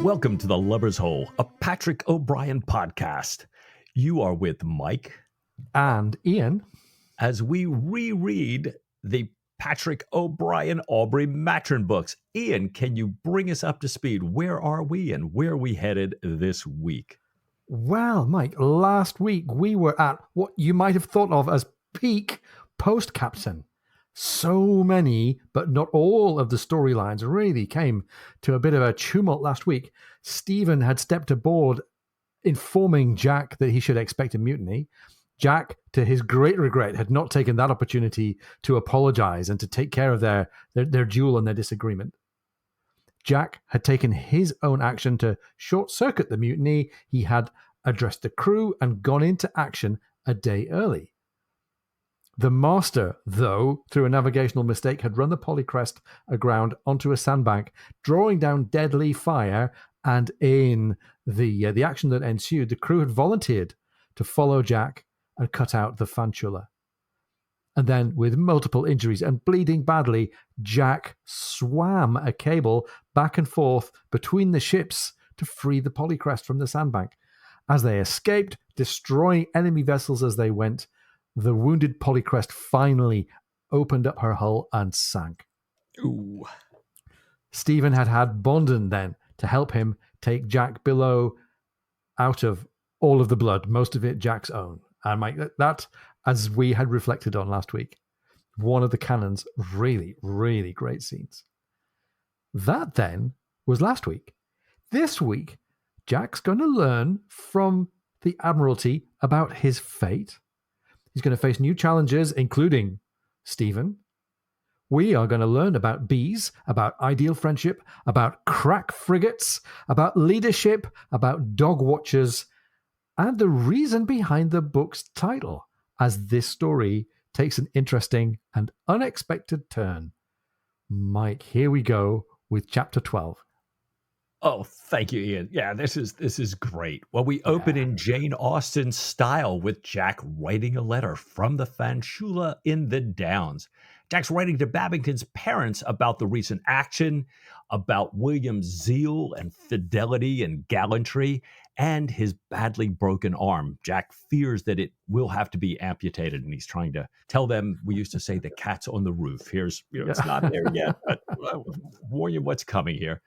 Welcome to The Lover's Hole, a Patrick O'Brien podcast. You are with Mike and Ian as we reread the Patrick O'Brien Aubrey Maturin books. Ian, can you bring us up to speed? Where are we and where are we headed this week? Well, Mike, last week we were at what you might have thought of as peak post-captain. So many, but not all of the storylines really came to a bit of a tumult last week. Stephen had stepped aboard, informing Jack that he should expect a mutiny. Jack, to his great regret, had not taken that opportunity to apologize and to take care of their duel and their disagreement. Jack had taken his own action to short-circuit the mutiny. He had addressed the crew and gone into action a day early. The master, though, through a navigational mistake, had run the Polycrest aground onto a sandbank, drawing down deadly fire, and in the action that ensued, the crew had volunteered to follow Jack and cut out the Fanciulla. And then, with multiple injuries and bleeding badly, Jack swam a cable back and forth between the ships to free the Polycrest from the sandbank. As they escaped, destroying enemy vessels as they went, the wounded Polycrest finally opened up her hull and sank. Ooh. Stephen had Bonden then to help him take Jack below out of all of the blood, most of it Jack's own. And Mike, that, as we had reflected on last week, one of the canon's really, really great scenes. That then was last week. This week, Jack's going to learn from the Admiralty about his fate. He's going to face new challenges, including Stephen. We are going to learn about bees, about ideal friendship, about crack frigates, about leadership, about dog watchers, and the reason behind the book's title, as this story takes an interesting and unexpected turn. Mike, here we go with chapter 12. Oh, thank you, Ian. Yeah, this is great. Well, we open in Jane Austen style with Jack writing a letter from the Fanciulla in the Downs. Jack's writing to Babington's parents about the recent action, about William's zeal and fidelity and gallantry, and his badly broken arm. Jack fears that it will have to be amputated, and he's trying to tell them, we used to say the cat's on the roof. It's not there yet, but I'll warn you what's coming here.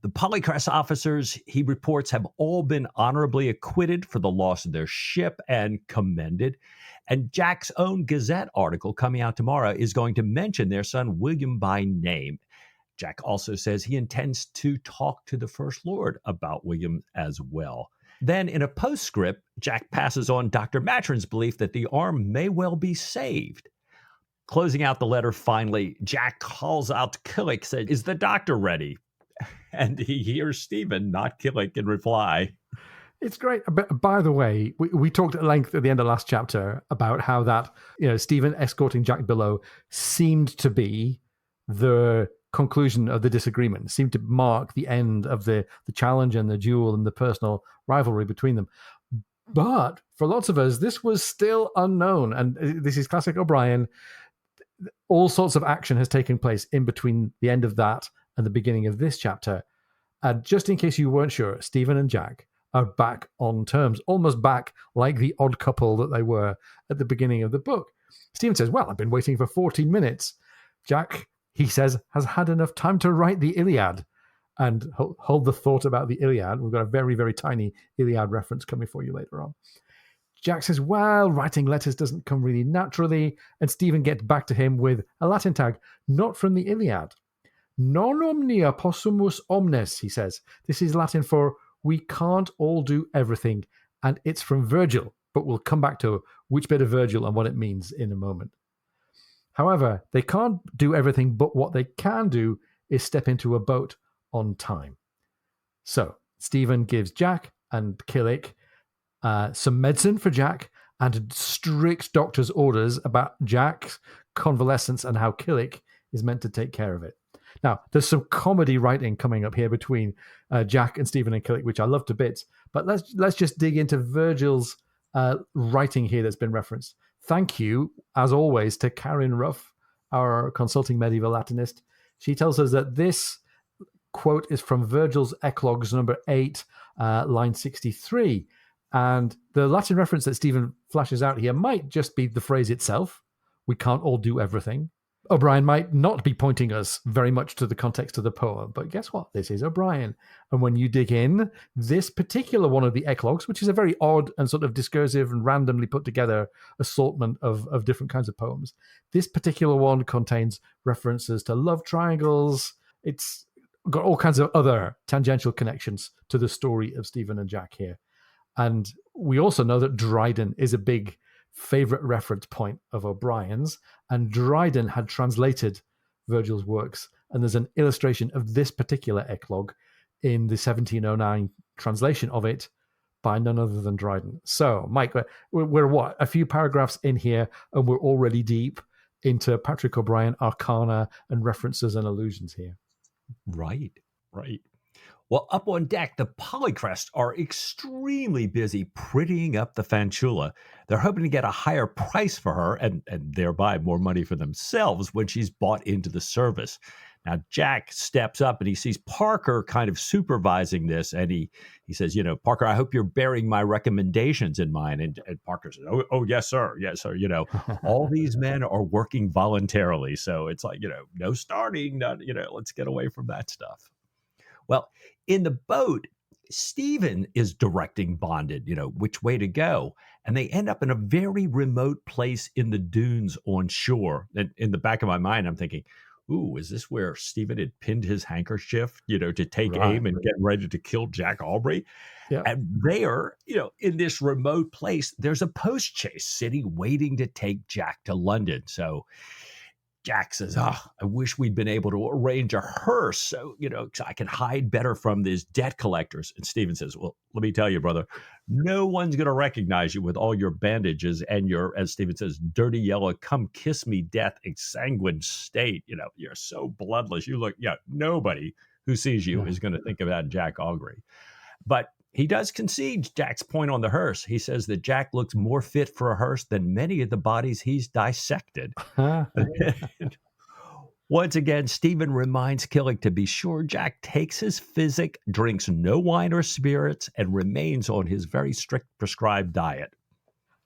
The Polycrest officers, he reports, have all been honorably acquitted for the loss of their ship and commended. And Jack's own Gazette article coming out tomorrow is going to mention their son William by name. Jack also says he intends to talk to the First Lord about William as well. Then in a postscript, Jack passes on Dr. Maturin's belief that the arm may well be saved. Closing out the letter, finally, Jack calls out to Killick, said, "Is the doctor ready?" And he hears Stephen, not Killick, in reply. It's great. But by the way, we talked at length at the end of last chapter about how that, Stephen escorting Jack below seemed to be the conclusion of the disagreement, seemed to mark the end of the challenge and the duel and the personal rivalry between them. But for lots of us, this was still unknown. And this is classic O'Brien. All sorts of action has taken place in between the end of that and the beginning of this chapter. And just in case you weren't sure, Stephen and Jack are back on terms, almost back like the odd couple that they were at the beginning of the book. Stephen says, well, I've been waiting for 14 minutes. Jack, he says, has had enough time to write the Iliad. And hold the thought about the Iliad. We've got a very, very tiny Iliad reference coming for you later on. Jack says, well, writing letters doesn't come really naturally. And Stephen gets back to him with a Latin tag, not from the Iliad. Non omnia possumus omnes, he says. This is Latin for we can't all do everything, and it's from Virgil, but we'll come back to which bit of Virgil and what it means in a moment. However, they can't do everything, but what they can do is step into a boat on time. So Stephen gives Jack and Killick some medicine for Jack and strict doctor's orders about Jack's convalescence and how Killick is meant to take care of it. Now, there's some comedy writing coming up here between Jack and Stephen and Killick, which I love to bits. But let's just dig into Virgil's writing here that's been referenced. Thank you, as always, to Karen Ruff, our consulting medieval Latinist. She tells us that this quote is from Virgil's Eclogues number 8, line 63. And the Latin reference that Stephen flashes out here might just be the phrase itself. We can't all do everything. O'Brien might not be pointing us very much to the context of the poem, but guess what? This is O'Brien. And when you dig in, this particular one of the Eclogues, which is a very odd and sort of discursive and randomly put together assortment of different kinds of poems, this particular one contains references to love triangles. It's got all kinds of other tangential connections to the story of Stephen and Jack here. And we also know that Dryden is a big favorite reference point of O'Brien's, and Dryden had translated Virgil's works, and there's an illustration of this particular eclogue in the 1709 translation of it by none other than Dryden. So, Mike, we're what, a few paragraphs in here, and we're already deep into Patrick O'Brian arcana and references and allusions here. Right. Well, up on deck, the Polycrest are extremely busy prettying up the Fanchula. They're hoping to get a higher price for her and thereby more money for themselves when she's bought into the service. Now, Jack steps up and he sees Parker kind of supervising this. And he says, Parker, I hope you're bearing my recommendations in mind. And Parker says, oh, yes, sir. Yes, sir. All these men are working voluntarily. So it's like, no starting, let's get away from that stuff. Well, in the boat, Stephen is directing Bonded, which way to go. And they end up in a very remote place in the dunes on shore. And in the back of my mind, I'm thinking, ooh, is this where Stephen had pinned his handkerchief, to take aim and get ready to kill Jack Aubrey? Yeah. And there, in this remote place, there's a post chase sitting waiting to take Jack to London. So Jack says, I wish we'd been able to arrange a hearse so, so I can hide better from these debt collectors. And Stephen says, well, let me tell you, brother, no one's going to recognize you with all your bandages and your, as Stephen says, dirty yellow, come kiss me death, exsanguined state. You're so bloodless. You look, nobody who sees you is going to think about Jack Aubrey. But he does concede Jack's point on the hearse. He says that Jack looks more fit for a hearse than many of the bodies he's dissected. Once again, Stephen reminds Killick to be sure Jack takes his physic, drinks no wine or spirits, and remains on his very strict prescribed diet.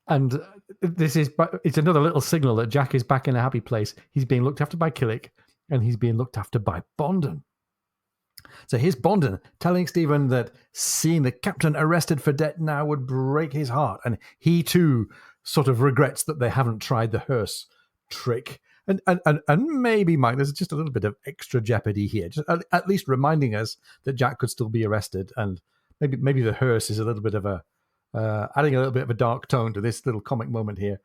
And it's another little signal that Jack is back in a happy place. He's being looked after by Killick, and he's being looked after by Bondon. So here's Bondon telling Stephen that seeing the captain arrested for debt now would break his heart. And he too sort of regrets that they haven't tried the hearse trick. And maybe, Mike, there's just a little bit of extra jeopardy here, just at least reminding us that Jack could still be arrested. And maybe the hearse is a little bit of adding a little bit of a dark tone to this little comic moment here.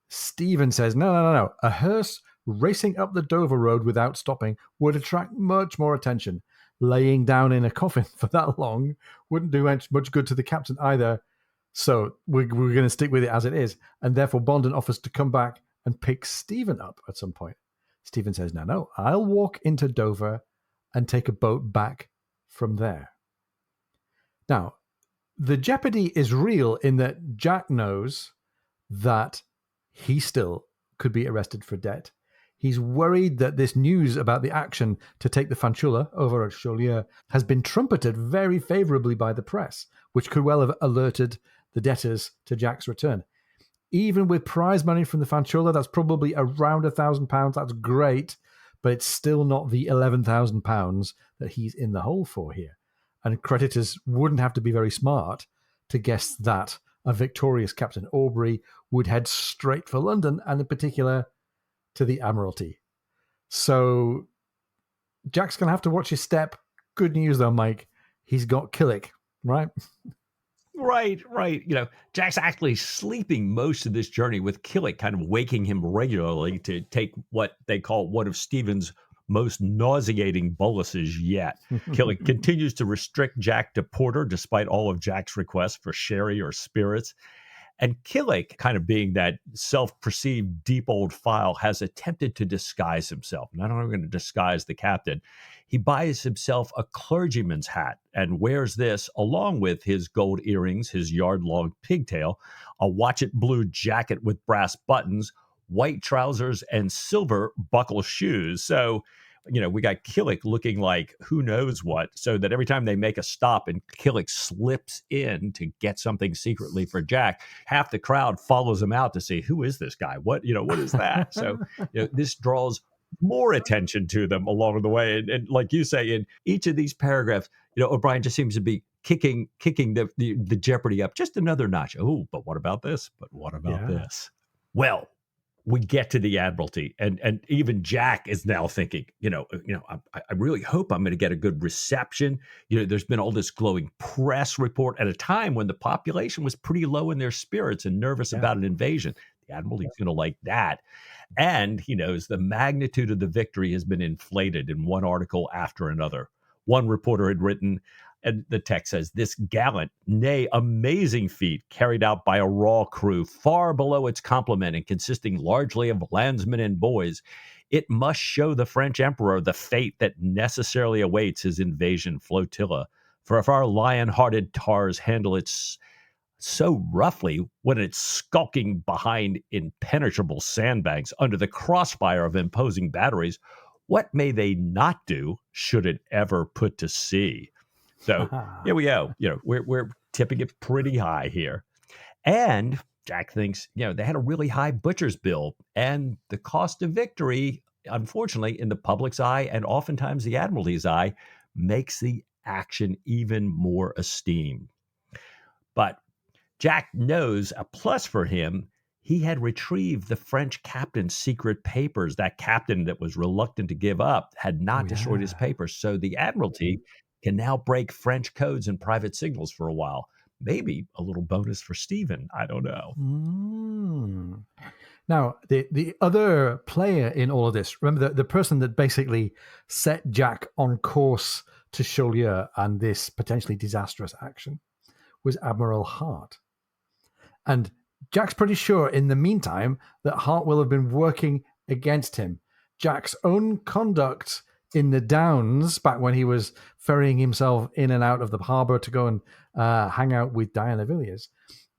Stephen says, no. A hearse racing up the Dover Road without stopping would attract much more attention. Laying down in a coffin for that long wouldn't do much good to the captain either. So we're going to stick with it as it is. And therefore, Bondon offers to come back and pick Stephen up at some point. Stephen says, no, I'll walk into Dover and take a boat back from there. Now, the jeopardy is real in that Jack knows that he still could be arrested for debt. He's worried that this news about the action to take the Fanchula over at Chaulieu has been trumpeted very favorably by the press, which could well have alerted the debtors to Jack's return. Even with prize money from the Fanchula, that's probably around £1,000. That's great, but it's still not the £11,000 that he's in the hole for here. And creditors wouldn't have to be very smart to guess that a victorious Captain Aubrey would head straight for London, and in particular to the Admiralty. So Jack's going to have to watch his step. Good news, though, Mike. He's got Killick, right? Right. Jack's actually sleeping most of this journey with Killick, kind of waking him regularly to take what they call one of Stephen's most nauseating boluses yet. Killick continues to restrict Jack to porter despite all of Jack's requests for sherry or spirits. And Killick, kind of being that self-perceived deep old file, has attempted to disguise himself. Not only going to disguise the captain, he buys himself a clergyman's hat and wears this along with his gold earrings, his yard-long pigtail, a watchet blue jacket with brass buttons, white trousers, and silver buckle shoes. So We got Killick looking like who knows what, so that every time they make a stop and Killick slips in to get something secretly for Jack, half the crowd follows him out to see who is this guy? What is that? So this draws more attention to them along the way. And like you say, in each of these paragraphs, O'Brien just seems to be kicking the jeopardy up just another notch. Oh, but what about this? But what about this? Well, we get to the Admiralty, and even Jack is now thinking, I really hope I'm going to get a good reception. There's been all this glowing press report at a time when the population was pretty low in their spirits and nervous about an invasion. The Admiralty is going to like that. And he knows the magnitude of the victory has been inflated in one article after another. One reporter had written, and the text says, this gallant, nay, amazing feat carried out by a raw crew far below its complement and consisting largely of landsmen and boys, it must show the French emperor the fate that necessarily awaits his invasion flotilla. For if our lion-hearted tars handle it so roughly when it's skulking behind impenetrable sandbanks under the crossfire of imposing batteries, what may they not do should it ever put to sea? So here we go. We're tipping it pretty high here. And Jack thinks, they had a really high butcher's bill, and the cost of victory, unfortunately, in the public's eye and oftentimes the Admiralty's eye, makes the action even more esteemed. But Jack knows a plus for him. He had retrieved the French captain's secret papers. That captain that was reluctant to give up had not destroyed his papers. So the Admiralty can now break French codes and private signals for a while. Maybe a little bonus for Stephen. I don't know. Now, the other player in all of this, remember the person that basically set Jack on course to Chaulieu and this potentially disastrous action, was Admiral Hart. And Jack's pretty sure in the meantime that Hart will have been working against him. Jack's own conduct in the Downs, back when he was ferrying himself in and out of the harbour to go and hang out with Diana Villiers,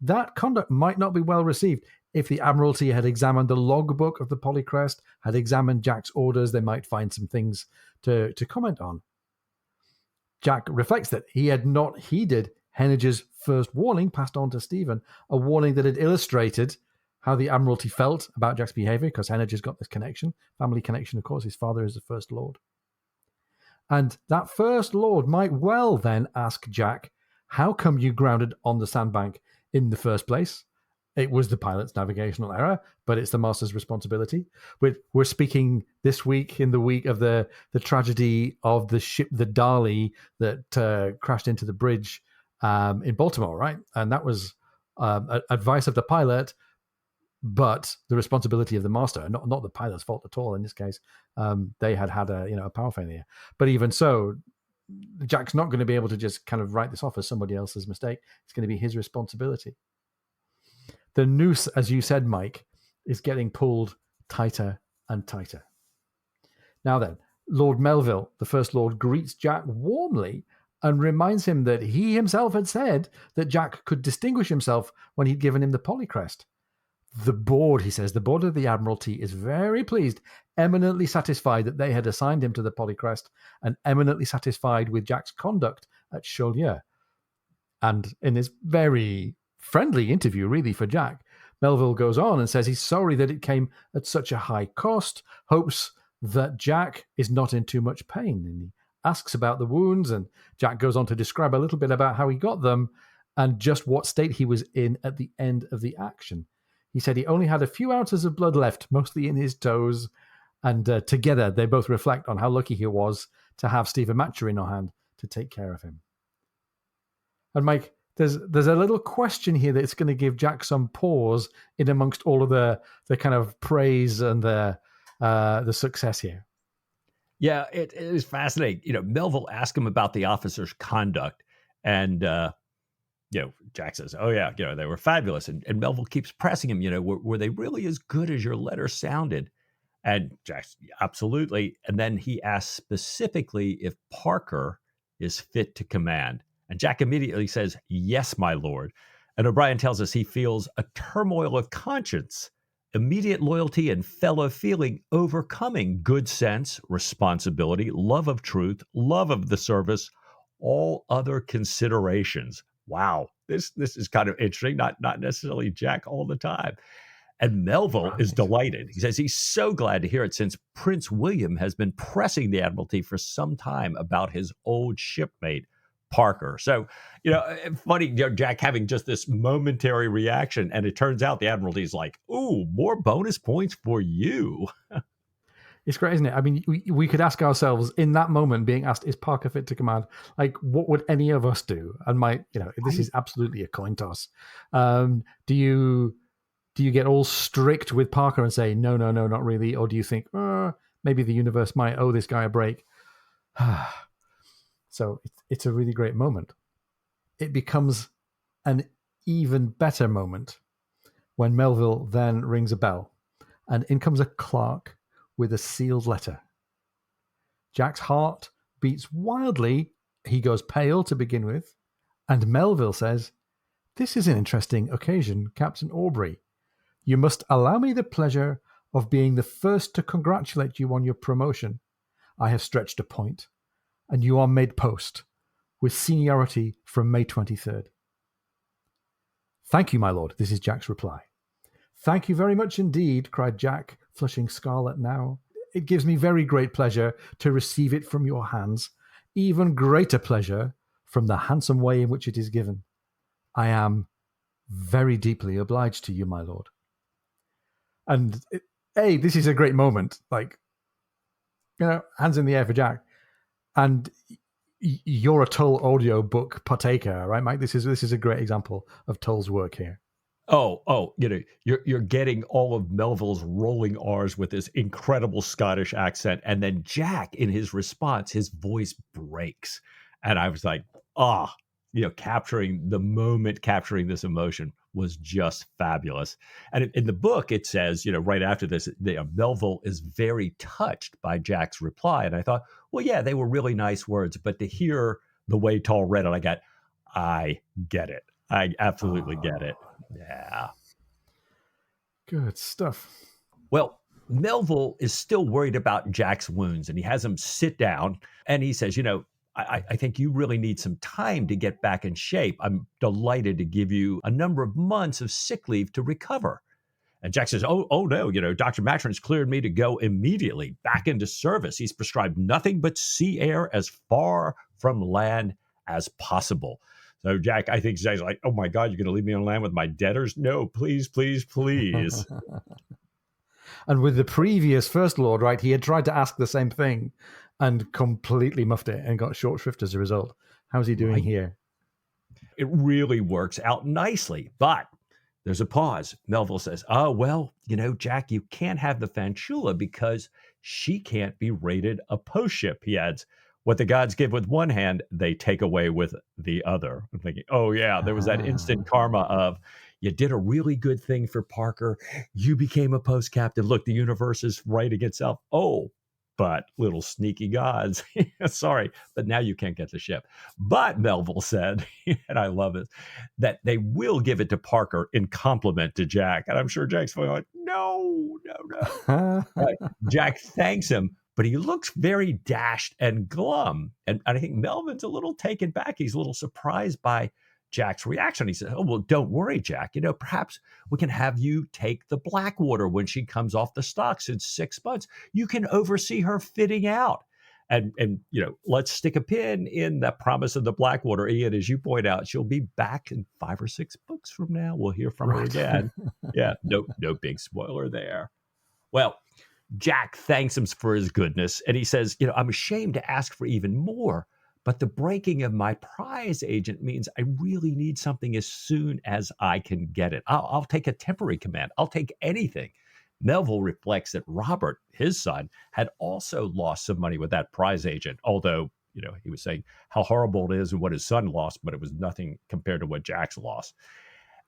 that conduct might not be well received. If the Admiralty had examined the logbook of the Polycrest, had examined Jack's orders, they might find some things to comment on. Jack reflects that he had not heeded Henege's first warning passed on to Stephen, a warning that had illustrated how the Admiralty felt about Jack's behaviour, because Henege's got this connection, family connection, of course. His father is the First Lord. And that First Lord might well then ask Jack, how come you grounded on the sandbank in the first place? It was the pilot's navigational error, but it's the master's responsibility. We're speaking this week, in the week of the tragedy of the ship, the Dali, that crashed into the bridge in Baltimore, right? And that was advice of the pilot, but the responsibility of the master, not the pilot's fault at all in this case. They had a power failure. But even so, Jack's not going to be able to just kind of write this off as somebody else's mistake. It's going to be his responsibility. The noose, as you said, Mike, is getting pulled tighter and tighter. Now then, Lord Melville, the First Lord, greets Jack warmly and reminds him that he himself had said that Jack could distinguish himself when he'd given him the Polycrest. The board, he says, the board of the Admiralty is very pleased, eminently satisfied that they had assigned him to the Polycrest, and eminently satisfied with Jack's conduct at Chaulieu. And in this very friendly interview, really, for Jack, Melville goes on and says he's sorry that it came at such a high cost, hopes that Jack is not in too much pain. And he asks about the wounds, and Jack goes on to describe a little bit about how he got them and just what state he was in at the end of the action. He said he only had a few ounces of blood left, mostly in his toes, and together they both reflect on how lucky he was to have Stephen Maturin on hand to take care of him. And Mike, there's a little question here that's going to give Jack some pause in amongst all of the kind of praise and the success here. Yeah, it is fascinating. Melville asked him about the officer's conduct, and Jack says, "Oh yeah, they were fabulous." And Melville keeps pressing him. Were they really as good as your letter sounded? And Jack's absolutely. And then he asks specifically if Parker is fit to command. And Jack immediately says, "Yes, my lord." And O'Brien tells us he feels a turmoil of conscience immediate loyalty and fellow feeling overcoming good sense, responsibility, love of truth, love of the service, all other considerations. Wow, this is kind of interesting. Not necessarily Jack all the time. And Melville is Right. delighted. He says he's so glad to hear it since Prince William has been pressing the Admiralty for some time about his old shipmate, Parker. So, funny, Jack having just this momentary reaction. And it turns out the Admiralty is like, ooh, more bonus points for you. It's great, isn't it? I mean, we could ask ourselves in that moment, being asked, "Is Parker fit to command?" Like, what would any of us do? And this is absolutely a coin toss. Do you get all strict with Parker and say, "No, no, no, not really," or do you think, maybe the universe might owe this guy a break? So it's a really great moment. It becomes an even better moment when Melville then rings a bell, and in comes a clerk with a sealed letter. Jack's heart beats wildly. He goes pale to begin with, and Melville says, "This is an interesting occasion, Captain Aubrey. You must allow me the pleasure of being the first to congratulate you on your promotion. I have stretched a point, and you are made post, with seniority from May 23rd. Thank you, my lord." This is Jack's reply. "Thank you very much indeed," cried Jack, flushing scarlet now. "It gives me very great pleasure to receive it from your hands. Even greater pleasure from the handsome way in which it is given. I am very deeply obliged to you, my lord." And this is a great moment. Like, hands in the air for Jack. And you're a Tull audio book partaker, right, Mike? This is a great example of Tull's work here. Oh, you're getting all of Melville's rolling R's with this incredible Scottish accent, and then Jack, in his response, his voice breaks, and I was like, capturing the moment, capturing this emotion was just fabulous. And in the book, it says, right after this, Melville is very touched by Jack's reply, and I thought, well, yeah, they were really nice words, but to hear the way Tull read it, I get it. I absolutely get it. Yeah. Good stuff. Well, Melville is still worried about Jack's wounds, and he has him sit down, and he says, I think you really need some time to get back in shape. I'm delighted to give you a number of months of sick leave to recover. And Jack says, oh no, Dr. Matron's cleared me to go immediately back into service. He's prescribed nothing but sea air as far from land as possible. So Jack, I think Jack's like, oh my God, you're going to leave me on land with my debtors? No, please, please, please. And with the previous First Lord, right, he had tried to ask the same thing and completely muffed it and got short shrift as a result. How's he doing here? It really works out nicely, but there's a pause. Melville says, oh, well, Jack, you can't have the Fanchula because she can't be rated a post ship, he adds. What the gods give with one hand, they take away with the other. I'm thinking, oh, yeah, there was that instant karma of, you did a really good thing for Parker. You became a post captain. Look, the universe is righting itself. Oh, but little sneaky gods. Sorry, but now you can't get the ship. But Melville said, and I love it, that they will give it to Parker in compliment to Jack. And I'm sure Jack's like, no. Right. Jack thanks him, but he looks very dashed and glum. And I think Melvin's a little taken back. He's a little surprised by Jack's reaction. He said, oh, well, don't worry, Jack. Perhaps we can have you take the Blackwater when she comes off the stocks in 6 months. You can oversee her fitting out. And let's stick a pin in that promise of the Blackwater. Ian, as you point out, she'll be back in 5 or 6 books from now. We'll hear from her again. Yeah, no big spoiler there. Well, Jack thanks him for his goodness, and he says, I'm ashamed to ask for even more, but the breaking of my prize agent means I really need something as soon as I can get it. I'll take a temporary command. I'll take anything. Melville reflects that Robert, his son, had also lost some money with that prize agent, although, he was saying how horrible it is and what his son lost, but it was nothing compared to what Jack's lost.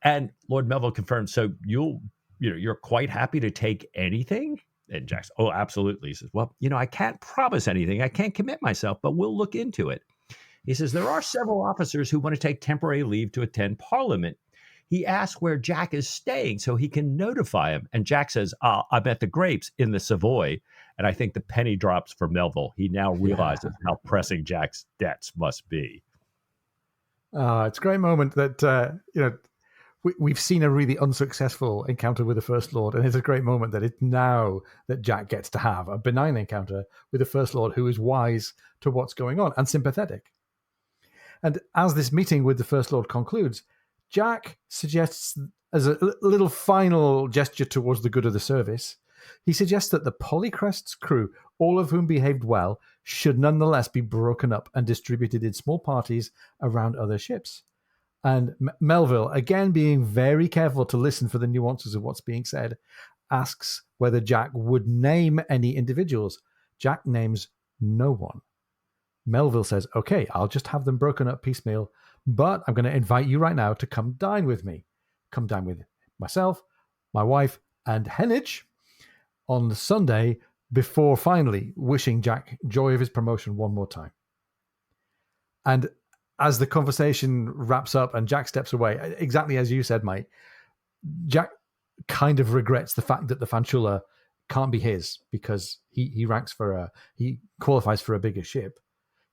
And Lord Melville confirmed, so you're quite happy to take anything? And Jack's, oh, absolutely. He says, well, I can't promise anything. I can't commit myself, but we'll look into it. He says, there are several officers who want to take temporary leave to attend Parliament. He asks where Jack is staying so he can notify him. And Jack says, I'm at the Grapes in the Savoy. And I think the penny drops for Melville. He now realizes how pressing Jack's debts must be. It's a great moment that, we've seen a really unsuccessful encounter with the First Lord, and it's a great moment that it's now that Jack gets to have a benign encounter with the First Lord who is wise to what's going on and sympathetic. And as this meeting with the First Lord concludes, Jack suggests, as a little final gesture towards the good of the service, he suggests that the Polycrest's crew, all of whom behaved well, should nonetheless be broken up and distributed in small parties around other ships. And Melville, again being very careful to listen for the nuances of what's being said, asks whether Jack would name any individuals. Jack names no one. Melville says, okay, I'll just have them broken up piecemeal, but I'm going to invite you right now to come dine with me. Come dine with myself, my wife, and Heneage on the Sunday before finally wishing Jack joy of his promotion one more time. And as the conversation wraps up and Jack steps away, exactly as you said, Mike, Jack kind of regrets the fact that the Fanshaula can't be his because he qualifies for a bigger ship.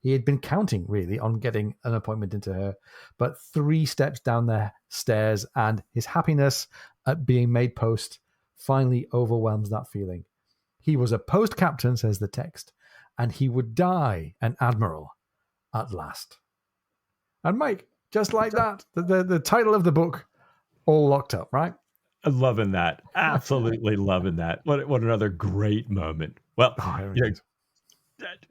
He had been counting really on getting an appointment into her, but 3 steps down the stairs and his happiness at being made post finally overwhelms that feeling. He was a post captain, says the text, and he would die an admiral at last. And Mike, just like that, the title of the book, all locked up, right? Loving that. Absolutely loving that. What another great moment. Well,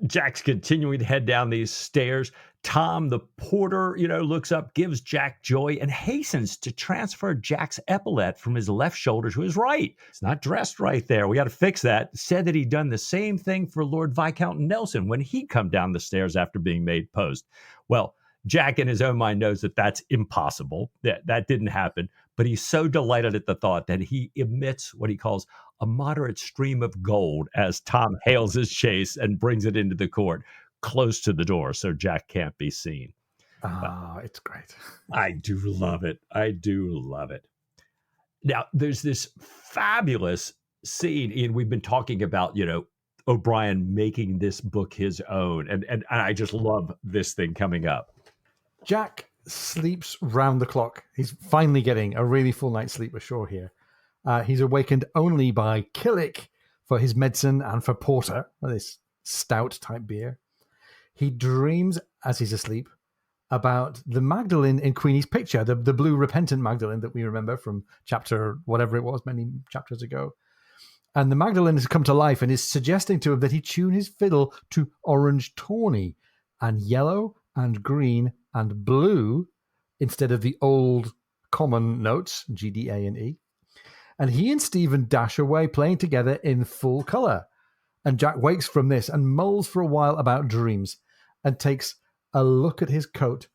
Jack's continuing to head down these stairs. Tom, the porter, looks up, gives Jack joy, and hastens to transfer Jack's epaulette from his left shoulder to his right. It's not dressed right there. We got to fix that. Said that he'd done the same thing for Lord Viscount Nelson when he'd come down the stairs after being made post. Well, Jack in his own mind knows that that's impossible. That didn't happen. But he's so delighted at the thought that he emits what he calls a moderate stream of gold as Tom hails his chaise and brings it into the court close to the door so Jack can't be seen. It's great. I do love it. I do love it. Now, there's this fabulous scene, Ian. We've been talking about, O'Brien making this book his own. And I just love this thing coming up. Jack sleeps round the clock. He's finally getting a really full night's sleep ashore here. He's awakened only by Killick for his medicine and for porter, this stout type beer. He dreams as he's asleep about the Magdalene in Queenie's picture, the blue repentant Magdalene that we remember from chapter whatever it was, many chapters ago. And the Magdalene has come to life and is suggesting to him that he tune his fiddle to orange tawny and yellow and green and blue instead of the old common notes, G, D, A, and E. And he and Stephen dash away playing together in full colour. And Jack wakes from this and mulls for a while about dreams and takes a look at his coat,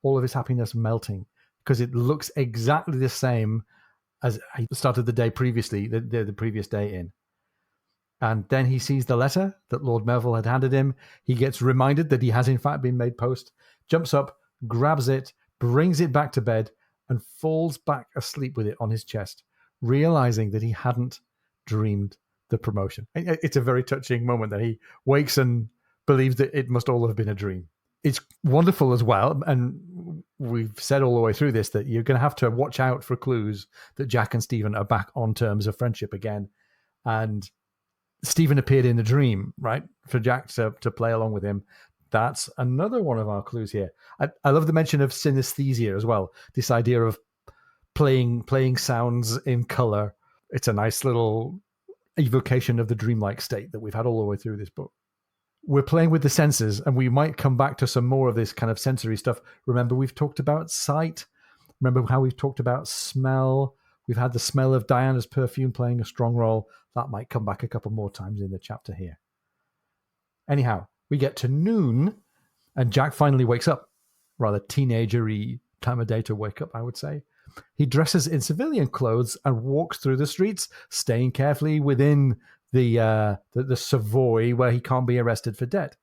all of his happiness melting, because it looks exactly the same as he started the day previously, the previous day in. And then he sees the letter that Lord Melville had handed him. He gets reminded that he has in fact been made post, jumps up, grabs it, brings it back to bed, and falls back asleep with it on his chest, realizing that he hadn't dreamed the promotion. It's a very touching moment that he wakes and believes that it must all have been a dream. It's wonderful as well, and we've said all the way through this that you're going to have to watch out for clues that Jack and Stephen are back on terms of friendship again. And Stephen appeared in the dream, right, for Jack to play along with him. That's another one of our clues here. I love the mention of synesthesia as well, this idea of playing sounds in color. It's a nice little evocation of the dreamlike state that we've had all the way through this book. We're playing with the senses, and we might come back to some more of this kind of sensory stuff. Remember, we've talked about sight. Remember how we've talked about smell. We've had the smell of Diana's perfume playing a strong role. That might come back a couple more times in the chapter here. Anyhow, we get to noon, and Jack finally wakes up. Rather teenager-y time of day to wake up, I would say. He dresses in civilian clothes and walks through the streets, staying carefully within the Savoy where he can't be arrested for debt.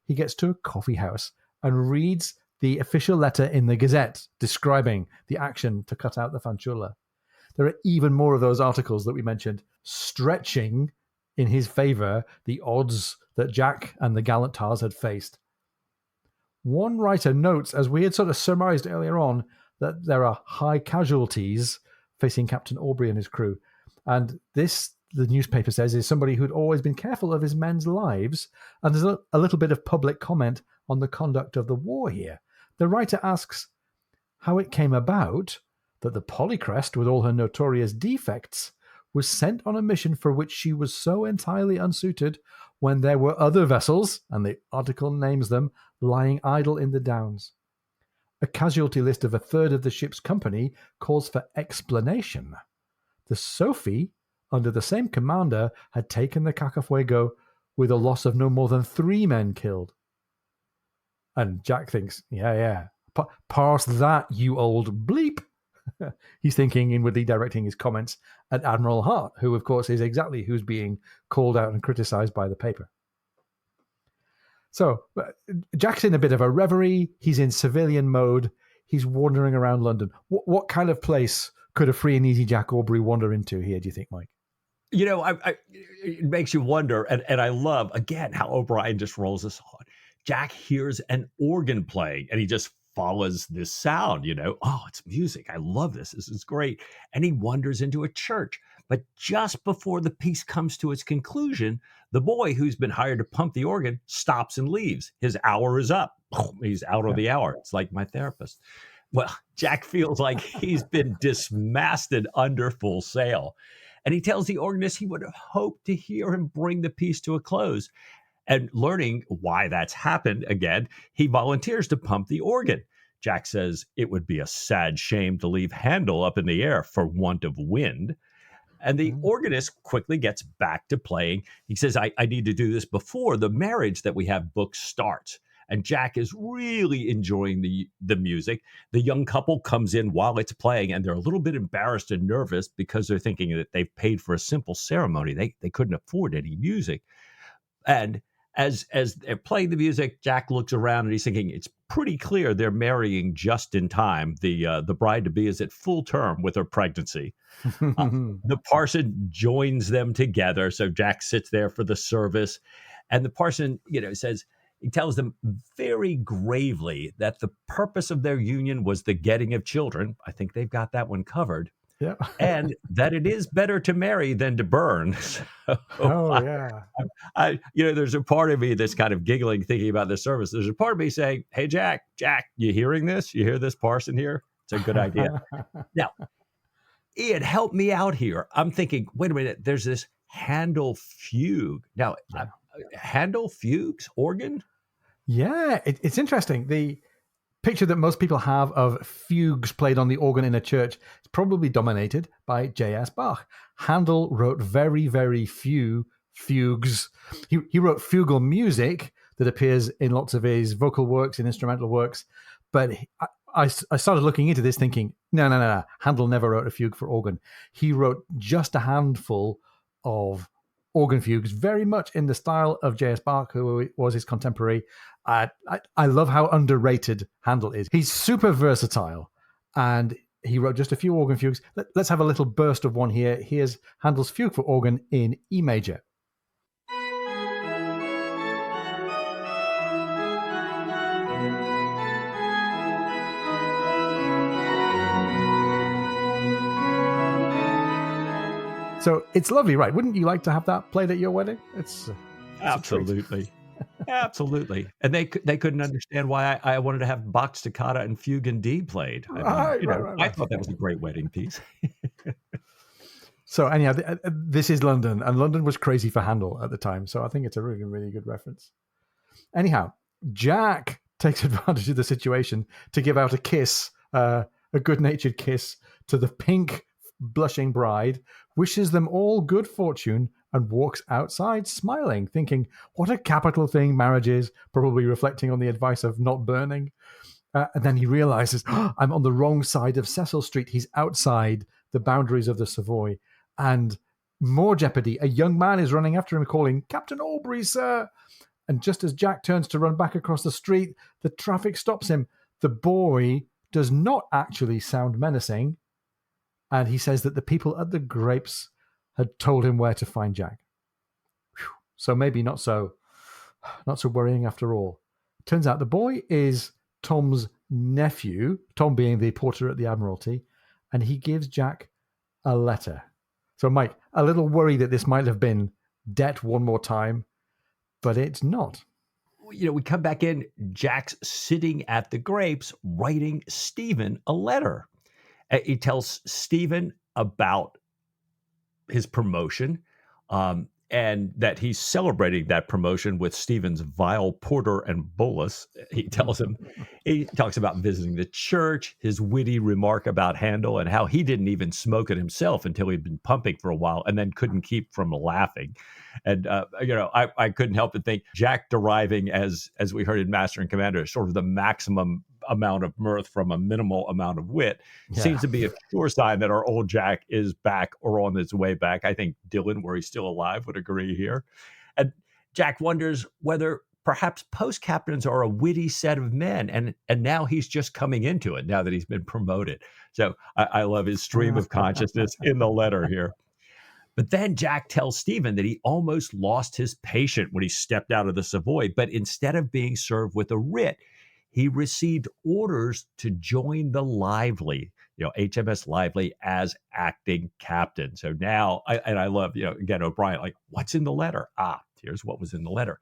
He gets to a coffee house and reads the official letter in the Gazette describing the action to cut out the Fanciulla. There are even more of those articles that we mentioned, stretching in his favor the odds that Jack and the gallant tars had faced. One writer notes, as we had sort of surmised earlier on, that there are high casualties facing Captain Aubrey and his crew. And this, the newspaper says, is somebody who'd always been careful of his men's lives, and there's a little bit of public comment on the conduct of the war here. The writer asks how it came about that the Polycrest, with all her notorious defects, was sent on a mission for which she was so entirely unsuited when there were other vessels, and the article names them, lying idle in the Downs. A casualty list of a third of the ship's company calls for explanation. The Sophie, under the same commander, had taken the Cacafuego with a loss of no more than 3 men killed. And Jack thinks, yeah, parse that, you old bleep. He's thinking, inwardly directing his comments at Admiral Hart, who, of course, is exactly who's being called out and criticized by the paper. So Jack's in a bit of a reverie. He's in civilian mode. He's wandering around London. What kind of place could a free and easy Jack Aubrey wander into here, do you think, Mike? You know, it makes you wonder, and I love, again, how O'Brien just rolls this on. Jack hears an organ playing, and he just follows this sound, you know. Oh, it's music. I love this. This is great. And he wanders into a church. But just before the piece comes to its conclusion, the boy who's been hired to pump the organ stops and leaves. His hour is up. He's out of the hour. It's like my therapist. Well, Jack feels like he's been dismasted under full sail. And he tells the organist he would have hoped to hear him bring the piece to a close. And learning why that's happened again, he volunteers to pump the organ. Jack says it would be a sad shame to leave Handel up in the air for want of wind. And the organist quickly gets back to playing. He says, I need to do this before the marriage that we have booked starts. And Jack is really enjoying the music. The young couple comes in while it's playing, and they're a little bit embarrassed and nervous because they're thinking that they've paid for a simple ceremony. They couldn't afford any music. And as they're playing the music, Jack looks around and he's thinking it's pretty clear they're marrying just in time. The bride-to-be is at full term with her pregnancy. The parson joins them together. So Jack sits there for the service. And the parson, says, he tells them very gravely that the purpose of their union was the getting of children. I think they've got that one covered. Yeah. And that it is better to marry than to burn. So there's a part of me that's kind of giggling thinking about this service. There's a part of me saying, hey, Jack, you hearing this? You hear this parson here? It's a good idea. Now, Ian, help me out here. I'm thinking, wait a minute, there's this Handel fugue. Now, Handel fugues, organ? Yeah, it's interesting. The picture that most people have of fugues played on the organ in a church is probably dominated by J.S. Bach. Handel wrote very, very few fugues. He wrote fugal music that appears in lots of his vocal works and instrumental works. But I started looking into this thinking, no. Handel never wrote a fugue for organ. He wrote just a handful of organ fugues, very much in the style of J.S. Bach, who was his contemporary. I love how underrated Handel is. He's super versatile, and he wrote just a few organ fugues. Let's have a little burst of one here. Here's Handel's fugue for organ in E major. So it's lovely, right? Wouldn't you like to have that played at your wedding? It's absolutely. Absolutely. And they couldn't understand why I wanted to have Bach's Toccata and Fugue in D played. I thought that was a great wedding piece. So anyhow, this is London, and London was crazy for Handel at the time. So I think it's a really, really good reference. Anyhow, Jack takes advantage of the situation to give out a kiss, a good-natured kiss to the pink blushing bride, wishes them all good fortune, and walks outside smiling, thinking, what a capital thing marriage is, probably reflecting on the advice of not burning. And then he realizes, I'm on the wrong side of Cecil Street. He's outside the boundaries of the Savoy. And more jeopardy. A young man is running after him, calling, Captain Aubrey, sir. And just as Jack turns to run back across the street, the traffic stops him. The boy does not actually sound menacing, and he says that the people at the Grapes had told him where to find Jack. Whew. So maybe not so worrying after all. Turns out the boy is Tom's nephew, Tom being the porter at the Admiralty, and he gives Jack a letter. So, Mike, a little worried that this might have been debt one more time, but it's not. We come back in, Jack's sitting at the Grapes writing Stephen a letter. He tells Stephen about his promotion, and that he's celebrating that promotion with Stephen's vile porter and bolus. He talks about visiting the church, his witty remark about Handel, and how he didn't even smoke it himself until he'd been pumping for a while and then couldn't keep from laughing. And, I couldn't help but think Jack deriving, as we heard in Master and Commander, sort of the maximum amount of mirth from a minimal amount of wit, seems to be a sure sign that our old Jack is back or on his way back. I think Dylan, were he still alive, would agree here. And Jack wonders whether perhaps post captains are a witty set of men, and now he's just coming into it now that he's been promoted. So I love his stream of consciousness in the letter here. But then Jack tells Stephen that he almost lost his patient when he stepped out of the Savoy, but instead of being served with a writ, he received orders to join the Lively, HMS Lively, as acting captain. So now, I love, again, O'Brien, like, what's in the letter? Here's what was in the letter.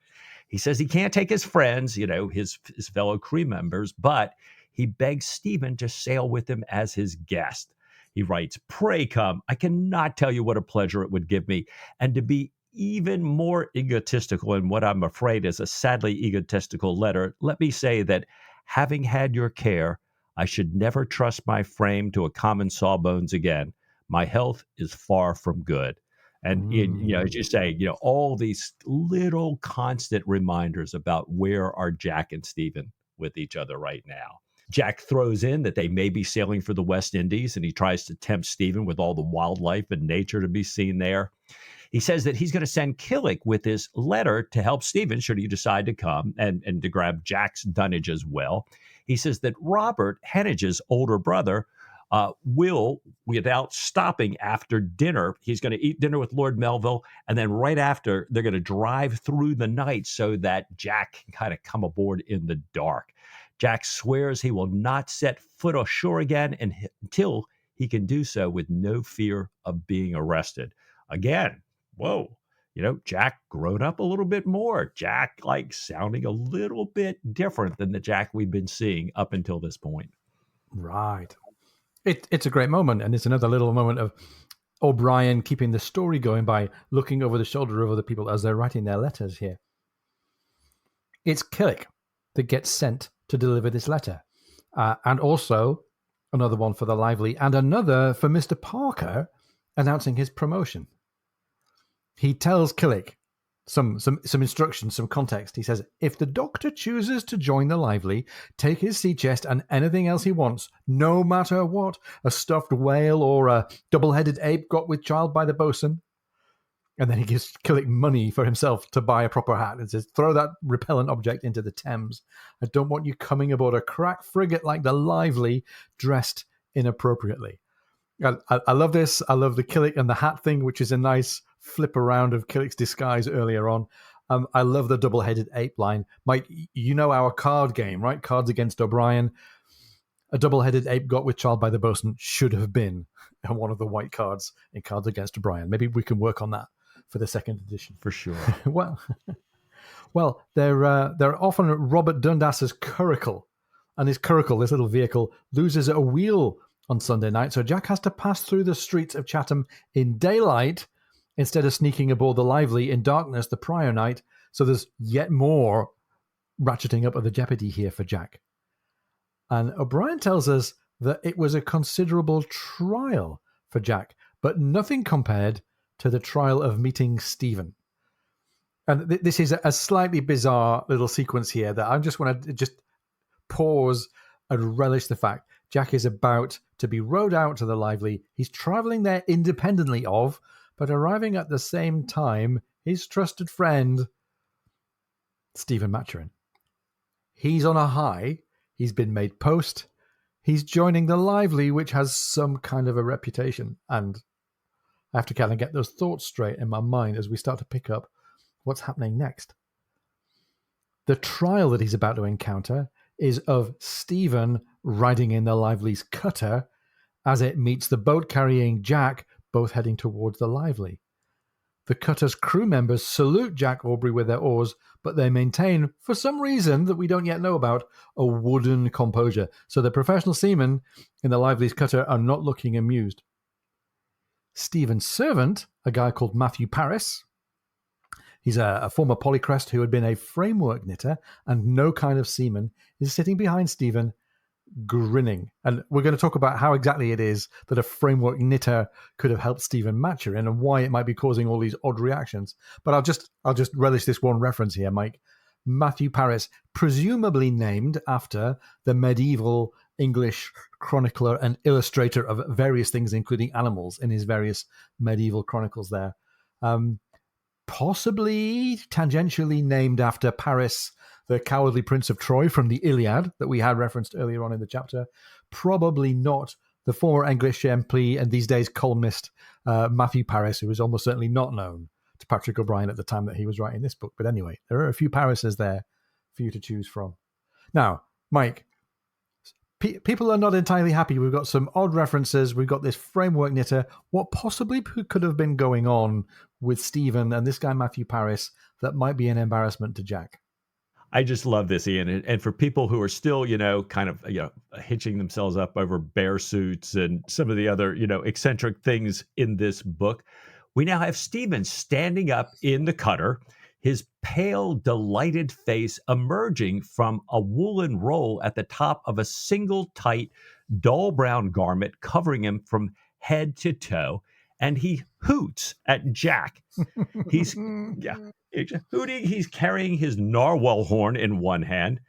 He says he can't take his friends, his fellow crew members, but he begs Stephen to sail with him as his guest. He writes, "Pray come. I cannot tell you what a pleasure it would give me. And to be even more egotistical in what I'm afraid is a sadly egotistical letter, let me say that, having had your care, I should never trust my frame to a common sawbones again. My health is far from good." And, as you say, all these little constant reminders about where are Jack and Stephen with each other right now. Jack throws in that they may be sailing for the West Indies, and he tries to tempt Stephen with all the wildlife and nature to be seen there. He says that he's going to send Killick with his letter to help Stephen should he decide to come, and to grab Jack's dunnage as well. He says that Robert, Hennage's older brother, will, without stopping after dinner, he's going to eat dinner with Lord Melville, and then right after, they're going to drive through the night so that Jack can kind of come aboard in the dark. Jack swears he will not set foot ashore again until he can do so with no fear of being arrested. Again, whoa, Jack grown up a little bit more. Jack, sounding a little bit different than the Jack we've been seeing up until this point. Right. It's a great moment, and it's another little moment of O'Brien keeping the story going by looking over the shoulder of other people as they're writing their letters here. It's Killick that gets sent to deliver this letter, and also another one for the Lively, and another for Mr. Parker announcing his promotion. He tells Killick some instructions, some context. He says, if the doctor chooses to join the Lively, take his sea chest and anything else he wants, no matter what, a stuffed whale or a double-headed ape got with child by the boatswain. And then he gives Killick money for himself to buy a proper hat and says, throw that repellent object into the Thames. I don't want you coming aboard a crack frigate like the Lively dressed inappropriately. I love this. I love the Killick and the hat thing, which is a nice flip around of Killick's disguise earlier on. I love the double-headed ape line. Mike, our card game, right? Cards Against O'Brien. A double-headed ape got with child by the boatswain should have been one of the white cards in Cards Against O'Brien. Maybe we can work on that for the second edition. For sure. Well, they're often Robert Dundas's curricle, and his curricle, this little vehicle, loses a wheel on Sunday night, so Jack has to pass through the streets of Chatham in daylight instead of sneaking aboard the Lively in darkness the prior night. So there's yet more ratcheting up of the jeopardy here for Jack. And O'Brien tells us that it was a considerable trial for Jack, but nothing compared to the trial of meeting Stephen. And this is a slightly bizarre little sequence here that I just want to just pause and relish the fact Jack is about to be rowed out to the Lively. He's traveling there independently of, but arriving at the same time, his trusted friend, Stephen Maturin. He's on a high. He's been made post. He's joining the Lively, which has some kind of a reputation. And I have to kind of get those thoughts straight in my mind as we start to pick up what's happening next. The trial that he's about to encounter is of Stephen riding in the Lively's cutter as it meets the boat carrying Jack, both heading towards the Lively. The cutter's crew members salute Jack Aubrey with their oars, but they maintain, for some reason that we don't yet know about, a wooden composure. So the professional seamen in the Lively's cutter are not looking amused. Stephen's servant, a guy called Matthew Paris, he's a former polycrest who had been a framework knitter and no kind of seaman, is sitting behind Stephen, grinning. And we're going to talk about how exactly it is that a framework knitter could have helped Stephen Maturin and why it might be causing all these odd reactions. But I'll just relish this one reference here, Mike. Matthew Paris, presumably named after the medieval English chronicler and illustrator of various things, including animals, in his various medieval chronicles there. Possibly tangentially named after Paris, the cowardly prince of Troy from the Iliad that we had referenced earlier on in the chapter. Probably not the former English MP and these days columnist Matthew Paris, who was almost certainly not known to Patrick O'Brian at the time that he was writing this book. But anyway, there are a few Parises there for you to choose from. Now, Mike, people are not entirely happy. We've got some odd references. We've got this framework knitter. What possibly could have been going on with Stephen and this guy, Matthew Paris, that might be an embarrassment to Jack? I just love this, Ian. And for people who are still, kind of, hitching themselves up over bear suits and some of the other, eccentric things in this book, we now have Stephen standing up in the cutter, his pale, delighted face emerging from a woolen roll at the top of a single tight, dull brown garment covering him from head to toe. And he hoots at Jack. He's hooting. He's carrying his narwhal horn in one hand,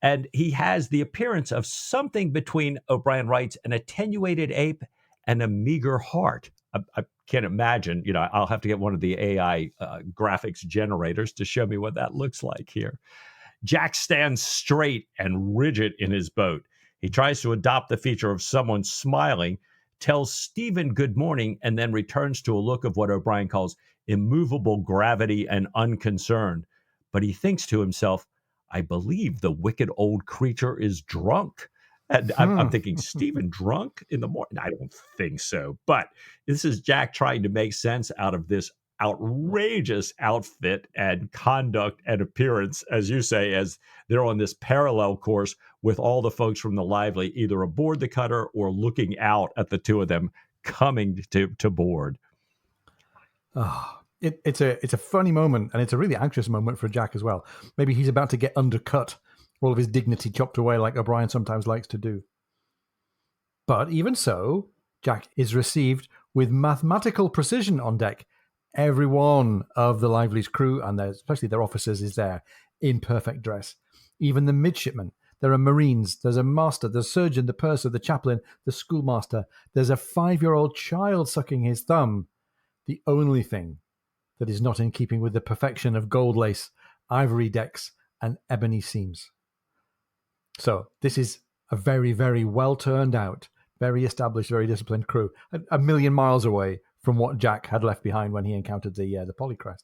and he has the appearance of something between, O'Brian writes, an attenuated ape and a meager heart. I can't imagine. I'll have to get one of the AI graphics generators to show me what that looks like here. Jack stands straight and rigid in his boat. He tries to adopt the feature of someone smiling, tells Stephen good morning, and then returns to a look of what O'Brian calls immovable gravity and unconcern. But he thinks to himself, I believe the wicked old creature is drunk. And I'm thinking, Stephen drunk in the morning? I don't think so. But this is Jack trying to make sense out of this outrageous outfit and conduct and appearance, as you say, as they're on this parallel course with all the folks from the Lively, either aboard the cutter or looking out at the two of them coming to board. Oh, it's a funny moment, and it's a really anxious moment for Jack as well. Maybe he's about to get undercut, all of his dignity chopped away like O'Brian sometimes likes to do. But even so, Jack is received with mathematical precision on deck. Every one of the Lively's crew, and especially their officers, is there in perfect dress. Even the midshipmen. There are Marines, there's a master, the surgeon, the purser, the chaplain, the schoolmaster. There's a 5-year-old child sucking his thumb. The only thing that is not in keeping with the perfection of gold lace, ivory decks, and ebony seams. So this is a very, very well turned out, very established, very disciplined crew, a million miles away from what Jack had left behind when he encountered the Polycrest.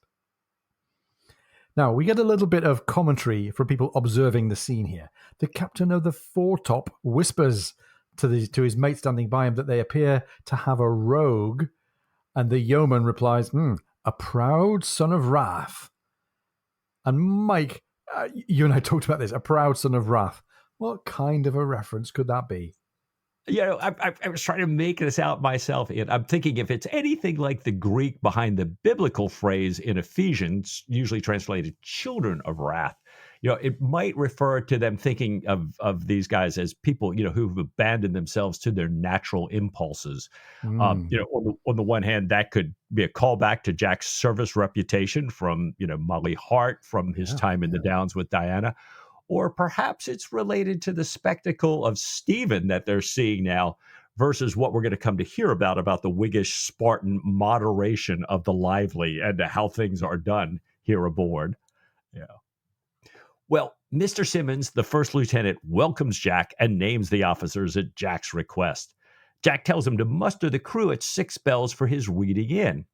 Now, we get a little bit of commentary from people observing the scene here. The captain of the foretop whispers to his mate standing by him that they appear to have a rogue, and the yeoman replies, a proud son of wrath. And Mike, you and I talked about this, a proud son of wrath. What kind of a reference could that be? I was trying to make this out myself, and I'm thinking if it's anything like the Greek behind the biblical phrase in Ephesians, usually translated children of wrath, it might refer to them thinking of these guys as people, who've abandoned themselves to their natural impulses. On the one hand, that could be a callback to Jack's service reputation from, Molly Hart, from his time in the Downs with Diana. Or perhaps it's related to the spectacle of Stephen that they're seeing now versus what we're going to come to hear about the Whiggish Spartan moderation of the Lively and how things are done here aboard. Yeah. Well, Mr. Simmons, the first lieutenant, welcomes Jack and names the officers at Jack's request. Jack tells him to muster the crew at 6 bells for his reading in.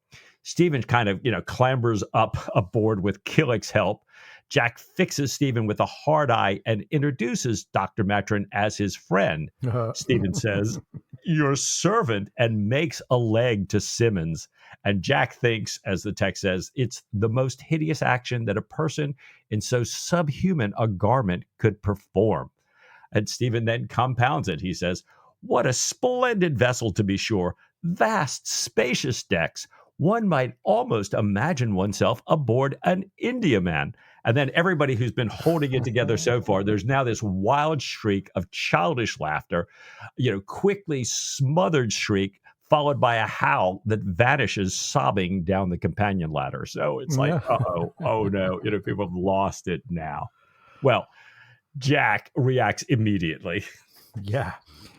Stephen kind of, clambers up aboard with Killick's help. Jack fixes Stephen with a hard eye and introduces Dr. Matron as his friend. Stephen says, "Your servant," and makes a leg to Simmons. And Jack thinks, as the text says, it's the most hideous action that a person in so subhuman a garment could perform. And Stephen then compounds it. He says, "What a splendid vessel, to be sure. Vast, spacious decks. One might almost imagine oneself aboard an Indiaman." And then everybody who's been holding it together so far, there's now this wild shriek of childish laughter, quickly smothered shriek, followed by a howl that vanishes sobbing down the companion ladder. So it's like, oh no, people have lost it now. Well, Jack reacts immediately. Yeah.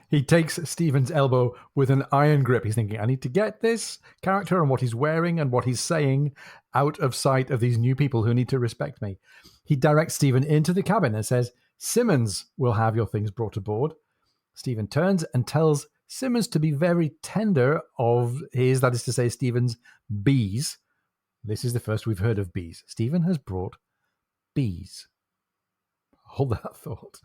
He takes Stephen's elbow with an iron grip. He's thinking, I need to get this character and what he's wearing and what he's saying out of sight of these new people who need to respect me. He directs Stephen into the cabin and says, "Simmons will have your things brought aboard." Stephen turns and tells Simmons to be very tender of his, that is to say, Stephen's bees. This is the first we've heard of bees. Stephen has brought bees. Hold that thought.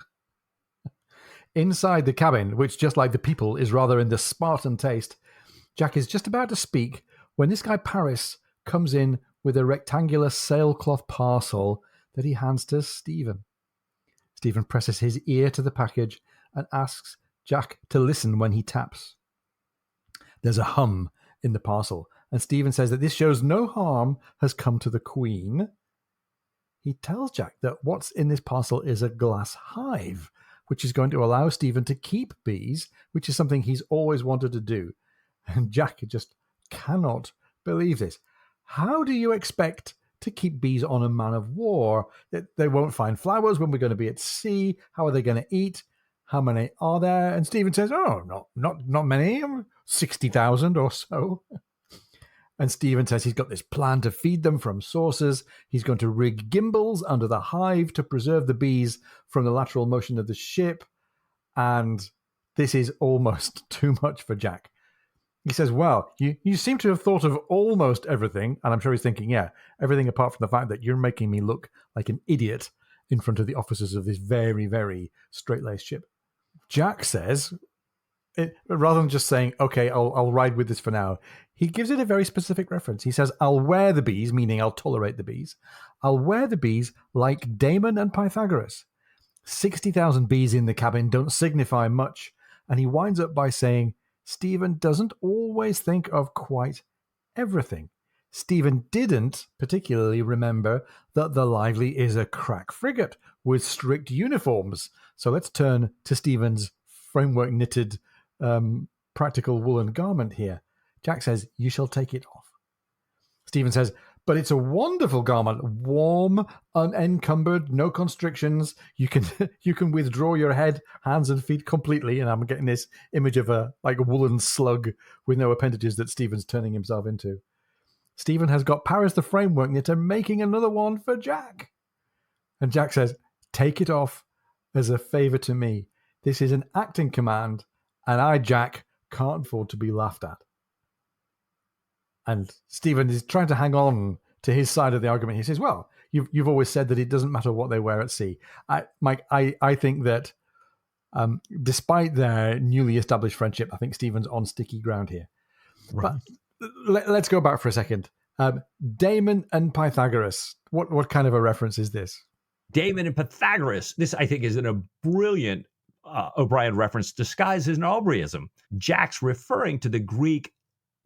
Inside the cabin, which, just like the people, is rather in the Spartan taste, Jack is just about to speak when this guy Paris comes in with a rectangular sailcloth parcel that he hands to Stephen. Stephen presses his ear to the package and asks Jack to listen when he taps. There's a hum in the parcel, and Stephen says that this shows no harm has come to the Queen. He tells Jack that what's in this parcel is a glass hive, which is going to allow Stephen to keep bees, which is something he's always wanted to do. And Jack just cannot believe this. How do you expect to keep bees on a man of war? They won't find flowers when we're going to be at sea. How are they going to eat? How many are there? And Stephen says, not many, 60,000 or so. And Stephen says he's got this plan to feed them from sources. He's going to rig gimbals under the hive to preserve the bees from the lateral motion of the ship. And this is almost too much for Jack. He says, well, you seem to have thought of almost everything. And I'm sure he's thinking, yeah, everything apart from the fact that you're making me look like an idiot in front of the officers of this very, very straight-laced ship. Jack says, rather than just saying, okay, I'll ride with this for now, he gives it a very specific reference. He says, I'll wear the bees, meaning I'll tolerate the bees. I'll wear the bees like Damon and Pythagoras. 60,000 bees in the cabin don't signify much. And he winds up by saying, Stephen doesn't always think of quite everything. Stephen didn't particularly remember that the Lively is a crack frigate with strict uniforms. So let's turn to Stephen's framework knitted practical woolen garment here. Jack says, you shall take it off. Stephen says, but it's a wonderful garment, warm, unencumbered, no constrictions. You can withdraw your head, hands and feet completely. And I'm getting this image of a woolen slug with no appendages that Stephen's turning himself into. Stephen has got Paris the framework knitter making another one for Jack. And Jack says, take it off as a favor to me. This is an acting command, and I, Jack, can't afford to be laughed at. And Stephen is trying to hang on to his side of the argument. He says, well, you've always said that it doesn't matter what they wear at sea. Mike, I think that despite their newly established friendship, I think Stephen's on sticky ground here. Right. But let's go back for a second. Damon and Pythagoras, what kind of a reference is this? Damon and Pythagoras. This, I think, is a brilliant O'Brien reference disguised as an Aubreyism. Jack's referring to the Greek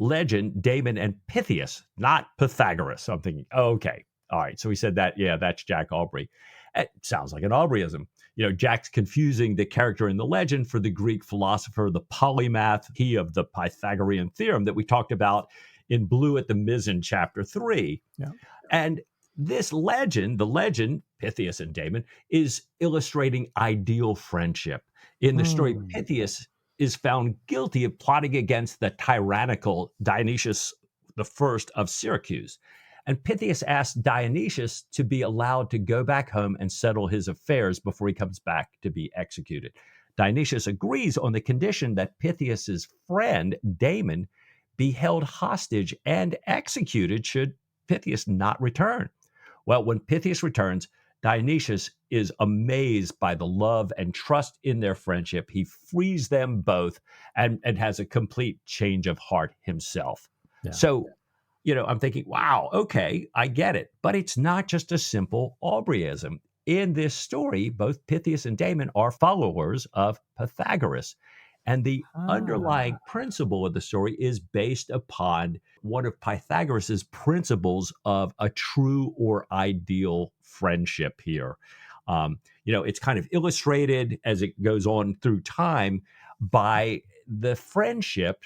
legend Damon and Pythias, not Pythagoras. So I'm thinking, okay, all right. So he said that, yeah, that's Jack Aubrey. It sounds like an Aubreyism. Jack's confusing the character in the legend for the Greek philosopher, the polymath, he of the Pythagorean theorem that we talked about in Blue at the Mizzen, chapter 3. Yeah. And this legend, the legend, Pythias and Damon, is illustrating ideal friendship. In the story, Pythias is found guilty of plotting against the tyrannical Dionysius I of Syracuse. And Pythias asks Dionysius to be allowed to go back home and settle his affairs before he comes back to be executed. Dionysius agrees on the condition that Pythias's friend, Damon, be held hostage and executed should Pythias not return. Well, when Pythias returns, Dionysius is amazed by the love and trust in their friendship. He frees them both and has a complete change of heart himself. Yeah. So, I'm thinking, wow, okay, I get it. But it's not just a simple Aubreyism. In this story, both Pythias and Damon are followers of Pythagoras. And the underlying principle of the story is based upon one of Pythagoras's principles of a true or ideal friendship here. It's kind of illustrated as it goes on through time by the friendship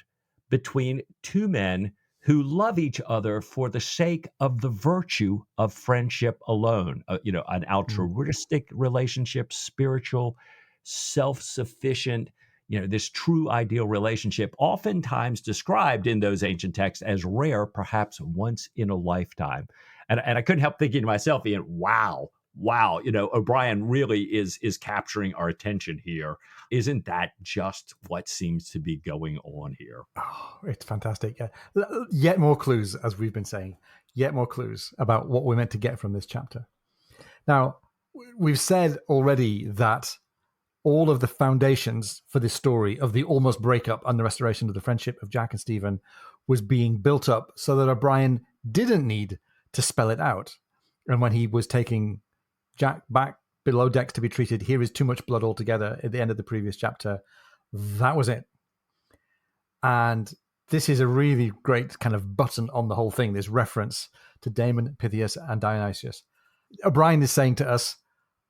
between two men who love each other for the sake of the virtue of friendship alone. An altruistic relationship, spiritual, self-sufficient, this true ideal relationship, oftentimes described in those ancient texts as rare, perhaps once in a lifetime. And I couldn't help thinking to myself, Ian, wow, O'Brien really is capturing our attention here. Isn't that just what seems to be going on here? Oh, it's fantastic. Yeah. Yet more clues, as we've been saying, yet more clues about what we're meant to get from this chapter. Now, we've said already that all of the foundations for this story of the almost breakup and the restoration of the friendship of Jack and Stephen was being built up so that O'Brien didn't need to spell it out. And when he was taking Jack back below decks to be treated, here is too much blood altogether at the end of the previous chapter, that was it. And this is a really great kind of button on the whole thing, this reference to Damon, Pythias, and Dionysius. O'Brien is saying to us,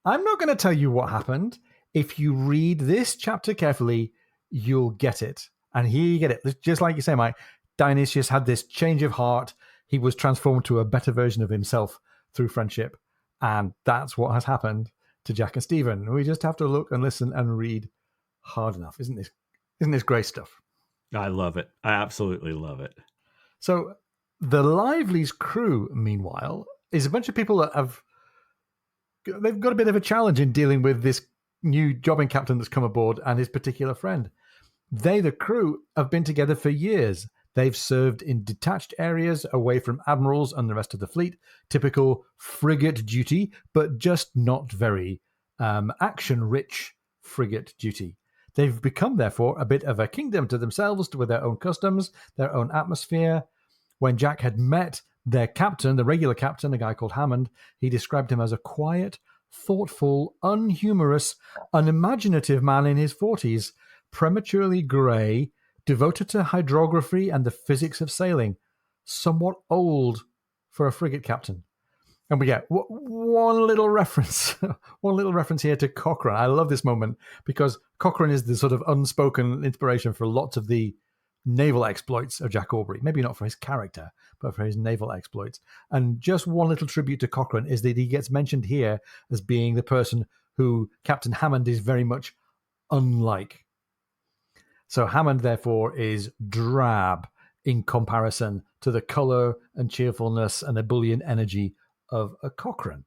I'm not going to tell you what happened. If you read this chapter carefully, you'll get it. And here you get it. Just like you say, Mike, Dionysius had this change of heart. He was transformed to a better version of himself through friendship. And that's what has happened to Jack and Stephen. We just have to look and listen and read hard enough. Isn't this great stuff? I love it. I absolutely love it. So the Lively's crew, meanwhile, is a bunch of people that they've got a bit of a challenge in dealing with this new jobbing captain that's come aboard and his particular friend. They, the crew, have been together for years. They've served in detached areas away from admirals and the rest of the fleet. Typical frigate duty, but just not very action-rich frigate duty. They've become, therefore, a bit of a kingdom to themselves with their own customs, their own atmosphere. When Jack had met their captain, the regular captain, a guy called Hammond, he described him as a quiet, thoughtful, unhumorous, unimaginative man in his 40s, prematurely grey, devoted to hydrography and the physics of sailing, somewhat old for a frigate captain. And we get one little reference here to Cochrane. I love this moment because Cochrane is the sort of unspoken inspiration for lots of the naval exploits of Jack Aubrey. Maybe not for his character, but for his naval exploits. And just one little tribute to Cochrane is that he gets mentioned here as being the person who Captain Hammond is very much unlike. So Hammond, therefore, is drab in comparison to the colour and cheerfulness and ebullient energy of a Cochrane.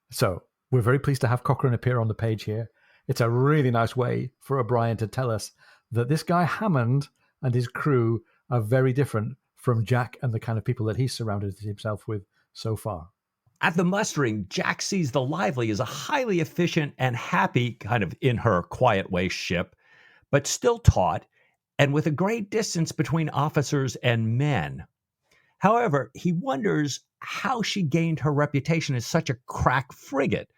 So we're very pleased to have Cochrane appear on the page here. It's a really nice way for O'Brien to tell us that this guy Hammond and his crew are very different from Jack and the kind of people that he's surrounded himself with so far. At the mustering, Jack sees the Lively as a highly efficient and happy, kind of in her quiet way, ship, but still taut and with a great distance between officers and men. However, he wonders how she gained her reputation as such a crack frigate.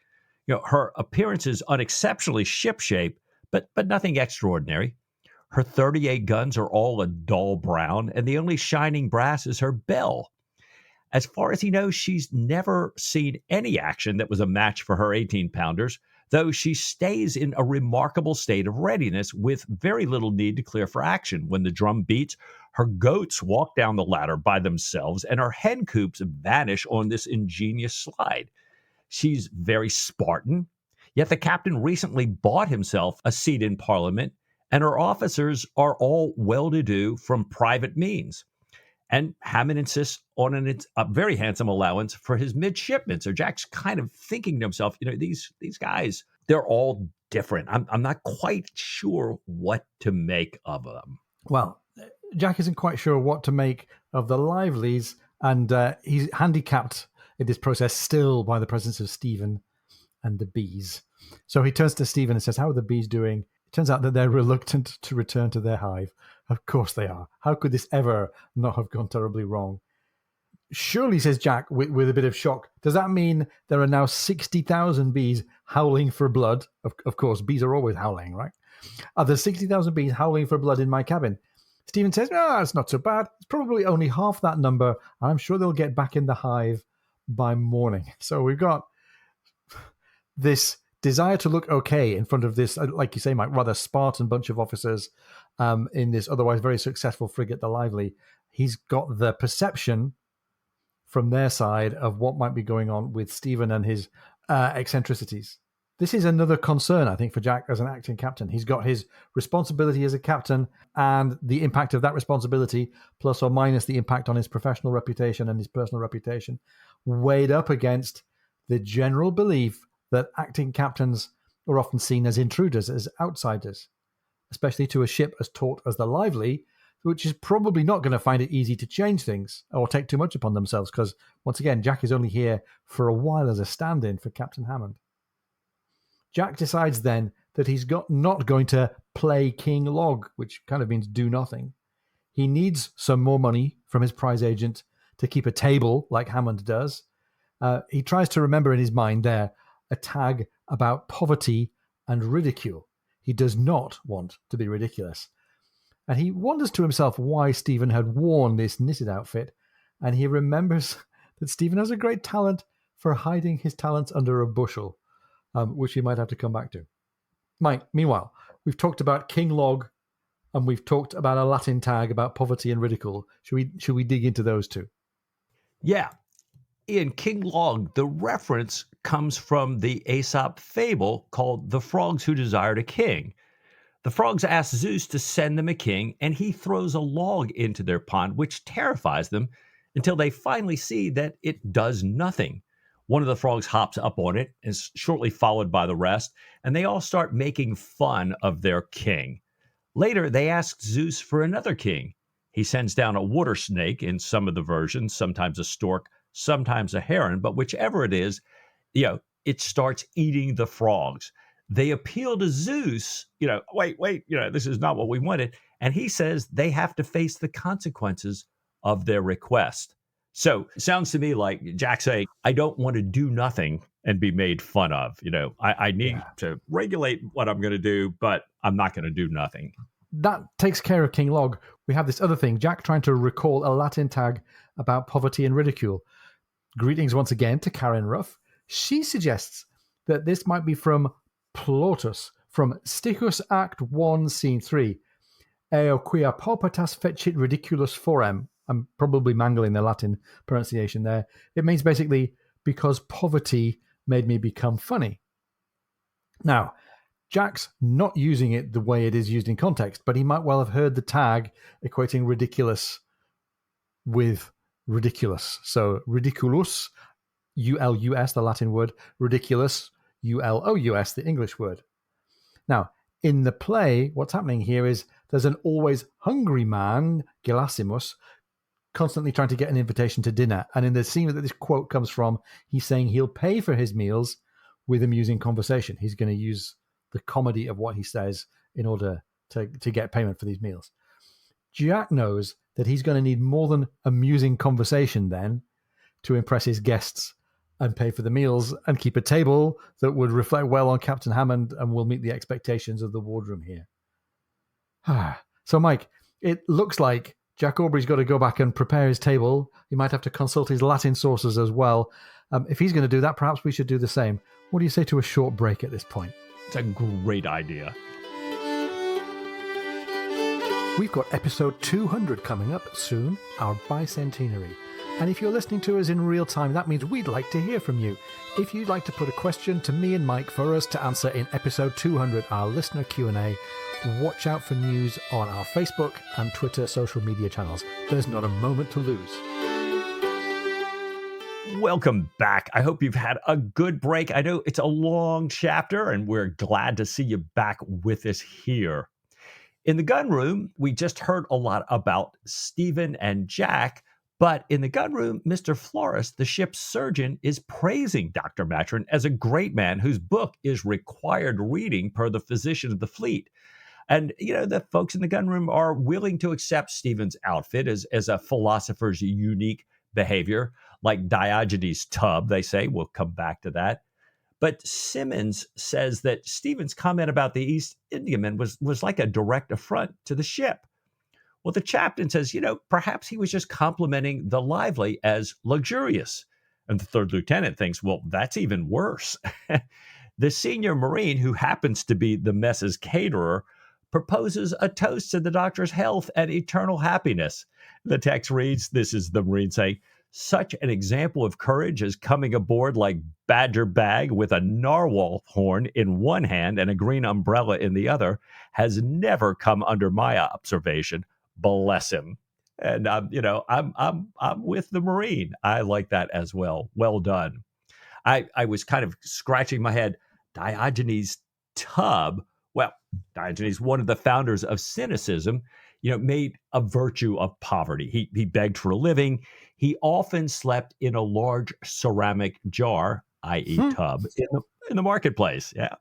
Her appearance is unexceptionally shipshape, but nothing extraordinary. Her 38 guns are all a dull brown, and the only shining brass is her bell. As far as he knows, she's never seen any action that was a match for her 18-pounders, though she stays in a remarkable state of readiness with very little need to clear for action. When the drum beats, her goats walk down the ladder by themselves, and her hen coops vanish on this ingenious slide. She's very Spartan, yet the captain recently bought himself a seat in Parliament, and her officers are all well-to-do from private means. And Hammond insists on a very handsome allowance for his midshipmen. So Jack's kind of thinking to himself, these guys, they're all different. I'm not quite sure what to make of them. Well, Jack isn't quite sure what to make of the Livelies, and he's handicapped in this process still by the presence of Stephen and the bees. So he turns to Stephen and says, "How are the bees doing?" It turns out that they're reluctant to return to their hive. Of course they are. How could this ever not have gone terribly wrong? Surely, says Jack with a bit of shock, does that mean there are now 60,000 bees howling for blood? Of course, bees are always howling, right? Are there 60,000 bees howling for blood in my cabin? Stephen says, it's not so bad. It's probably only half that number. And I'm sure they'll get back in the hive by morning. So we've got this desire to look okay in front of this, like you say, Mike, rather Spartan bunch of officers in this otherwise very successful frigate, the Lively. He's got the perception from their side of what might be going on with Stephen and his eccentricities. This is another concern, I think, for Jack as an acting captain. He's got his responsibility as a captain and the impact of that responsibility, plus or minus the impact on his professional reputation and his personal reputation, weighed up against the general belief that acting captains are often seen as intruders, as outsiders, especially to a ship as taut as the Lively, which is probably not going to find it easy to change things or take too much upon themselves because, once again, Jack is only here for a while as a stand-in for Captain Hammond. Jack decides then that he's not going to play King Log, which kind of means do nothing. He needs some more money from his prize agent to keep a table like Hammond does. He tries to remember in his mind there a tag about poverty and ridicule. He does not want to be ridiculous. And he wonders to himself why Stephen had worn this knitted outfit, and he remembers that Stephen has a great talent for hiding his talents under a bushel, which he might have to come back to. Mike, meanwhile, we've talked about King Log, and we've talked about a Latin tag about poverty and ridicule. Should we dig into those two? Yeah. In King Log, the reference comes from the Aesop fable called The Frogs Who Desired a King. The frogs ask Zeus to send them a king, and he throws a log into their pond, which terrifies them until they finally see that it does nothing. One of the frogs hops up on it, is shortly followed by the rest, and they all start making fun of their king. Later, they ask Zeus for another king. He sends down a water snake in some of the versions, sometimes a stork, sometimes a heron, but whichever it is, it starts eating the frogs. They appeal to Zeus, wait, this is not what we wanted. And he says they have to face the consequences of their request. So it sounds to me like Jack saying, I don't want to do nothing and be made fun of. I need to regulate what I'm going to do, but I'm not going to do nothing. That takes care of King Log. We have this other thing, Jack trying to recall a Latin tag about poverty and ridicule. Greetings once again to Karen Ruff. She suggests that this might be from Plautus, from Stichus Act 1, Scene 3. Eo quia paupertas fecit ridiculus forem. I'm probably mangling the Latin pronunciation there. It means basically, because poverty made me become funny. Now, Jack's not using it the way it is used in context, but he might well have heard the tag equating ridiculous with ridiculous. So ridiculus, U-L-U-S, the Latin word, ridiculous, U-L-O-U-S, the English word. Now, in the play, what's happening here is there's an always hungry man, Gelasimus, constantly trying to get an invitation to dinner. And in the scene that this quote comes from, he's saying he'll pay for his meals with amusing conversation. He's going to use the comedy of what he says in order to get payment for these meals. Jack knows that he's going to need more than amusing conversation then to impress his guests and pay for the meals and keep a table that would reflect well on Captain Hammond and will meet the expectations of the wardroom here. So, Mike, it looks like Jack Aubrey's got to go back and prepare his table. He might have to consult his Latin sources as well. If he's going to do that, perhaps we should do the same. What do you say to a short break at this point? It's a great idea. We've got episode 200 coming up soon, our bicentenary. And if you're listening to us in real time, that means we'd like to hear from you. If you'd like to put a question to me and Mike for us to answer in episode 200, our listener Q&A, watch out for news on our Facebook and Twitter social media channels. There's not a moment to lose. Welcome back. I hope you've had a good break. I know it's a long chapter, and we're glad to see you back with us here. In the gun room, we just heard a lot about Stephen and Jack, but in the gun room, Mr. Flores, the ship's surgeon, is praising Dr. Matron as a great man whose book is required reading per the physician of the fleet. And, the folks in the gun room are willing to accept Stephen's outfit as a philosopher's unique behavior, like Diogenes' tub, they say. We'll come back to that. But Simmons says that Stephen's comment about the East Indiaman was like a direct affront to the ship. Well, the chaplain says, perhaps he was just complimenting the Lively as luxurious. And the third lieutenant thinks, well, that's even worse. The senior Marine, who happens to be the mess's caterer, proposes a toast to the doctor's health and eternal happiness. The text reads, this is the Marine saying, such an example of courage as coming aboard like Badger Bag with a narwhal horn in one hand and a green umbrella in the other has never come under my observation. Bless him. And I'm with the Marine. I like that as well. Well done. I was kind of scratching my head. Diogenes' tub. Well, Diogenes, one of the founders of cynicism, made a virtue of poverty. He begged for a living. He often slept in a large ceramic jar, i.e. tub, in the marketplace. Yeah.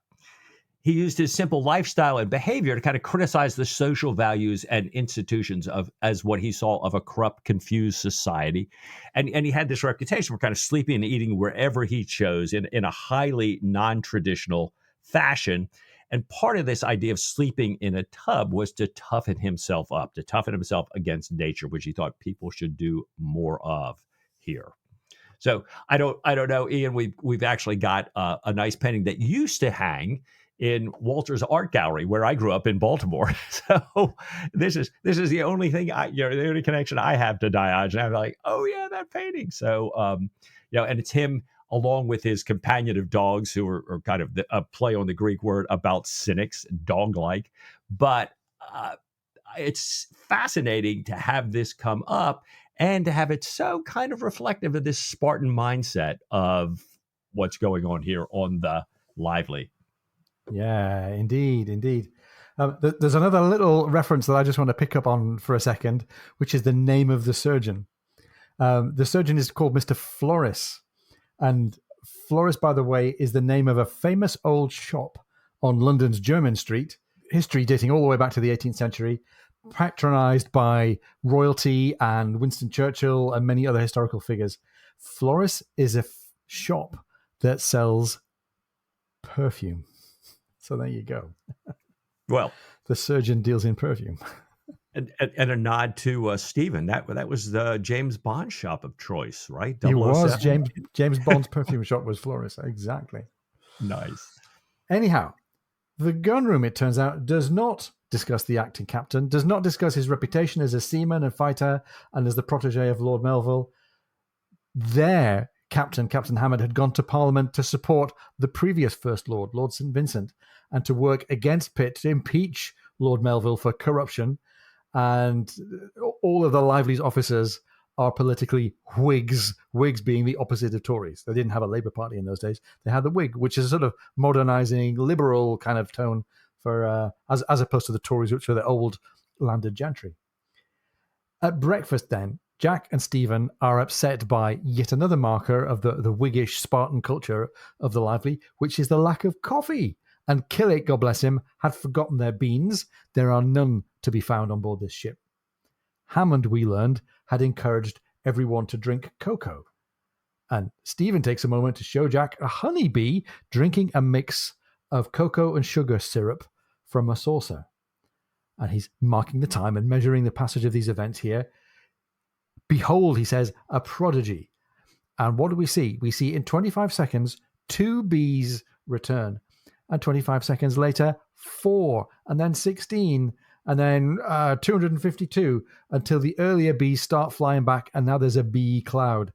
He used his simple lifestyle and behavior to kind of criticize the social values and institutions as what he saw of a corrupt, confused society. And he had this reputation for kind of sleeping and eating wherever he chose in a highly non-traditional fashion. And part of this idea of sleeping in a tub was to toughen himself up, to toughen himself against nature, which he thought people should do more of here. So I don't know, Ian. We've actually got a nice painting that used to hang in Walter's Art Gallery, where I grew up in Baltimore. So this is the only thing the only connection I have to Diogenes. I'm like, oh yeah, that painting. So and it's him along with his companion of dogs, who are kind of a play on the Greek word about cynics, dog-like. But it's fascinating to have this come up and to have it so kind of reflective of this Spartan mindset of what's going on here on the Lively. Yeah, indeed. There's another little reference that I just want to pick up on for a second, which is the name of the surgeon. The surgeon is called Mr. Flores. And Flores, by the way, is the name of a famous old shop on London's Jermyn Street, history dating all the way back to the 18th century, patronized by royalty and Winston Churchill and many other historical figures. Flores is a shop that sells perfume. So there you go. Well, the surgeon deals in perfume. And a nod to Stephen. That was the James Bond shop of choice, right? It was James Bond's perfume shop was Flores. Exactly. Nice. Anyhow, the gun room, it turns out, does not discuss the acting captain, does not discuss his reputation as a seaman and fighter and as the protege of Lord Melville. Their Captain Hammond, had gone to Parliament to support the previous First Lord, Lord St. Vincent, and to work against Pitt to impeach Lord Melville for corruption. And all of the Lively's officers are politically Whigs, Whigs being the opposite of Tories. They didn't have a Labour Party in those days. They had the Whig, which is a sort of modernising, liberal kind of tone for as opposed to the Tories, which were the old landed gentry. At breakfast then, Jack and Stephen are upset by yet another marker of the Whiggish Spartan culture of the Lively, which is the lack of coffee. And Killick, God bless him, had forgotten their beans. There are none to be found on board this ship. Hammond, we learned, had encouraged everyone to drink cocoa. And Stephen takes a moment to show Jack a honeybee drinking a mix of cocoa and sugar syrup from a saucer. And he's marking the time and measuring the passage of these events here. Behold, he says, a prodigy. And what do we see? We see in 25 seconds, 2 bees return. And 25 seconds later, 4, and then 16. And then 252 until the earlier bees start flying back, and now there's a bee cloud.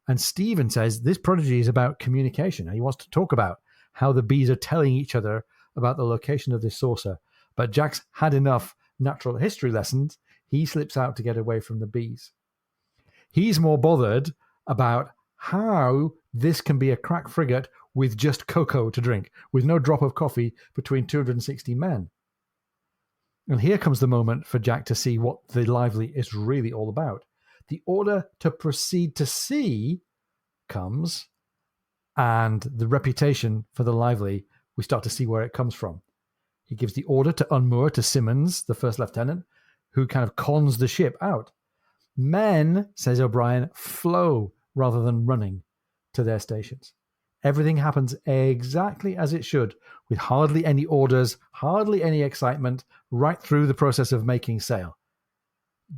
And Stephen says this prodigy is about communication. He wants to talk about how the bees are telling each other about the location of this saucer. But Jack's had enough natural history lessons. He slips out to get away from the bees. He's more bothered about how this can be a crack frigate with just cocoa to drink, with no drop of coffee between 260 men. And here comes the moment for Jack to see what the Lively is really all about. The order to proceed to sea comes, and the reputation for the Lively, we start to see where it comes from. He gives the order to unmoor to Simmons, the first lieutenant, who kind of cons the ship out. Men, says O'Brien, flow rather than running to their stations. Everything happens exactly as it should, with hardly any orders, hardly any excitement, right through the process of making sail.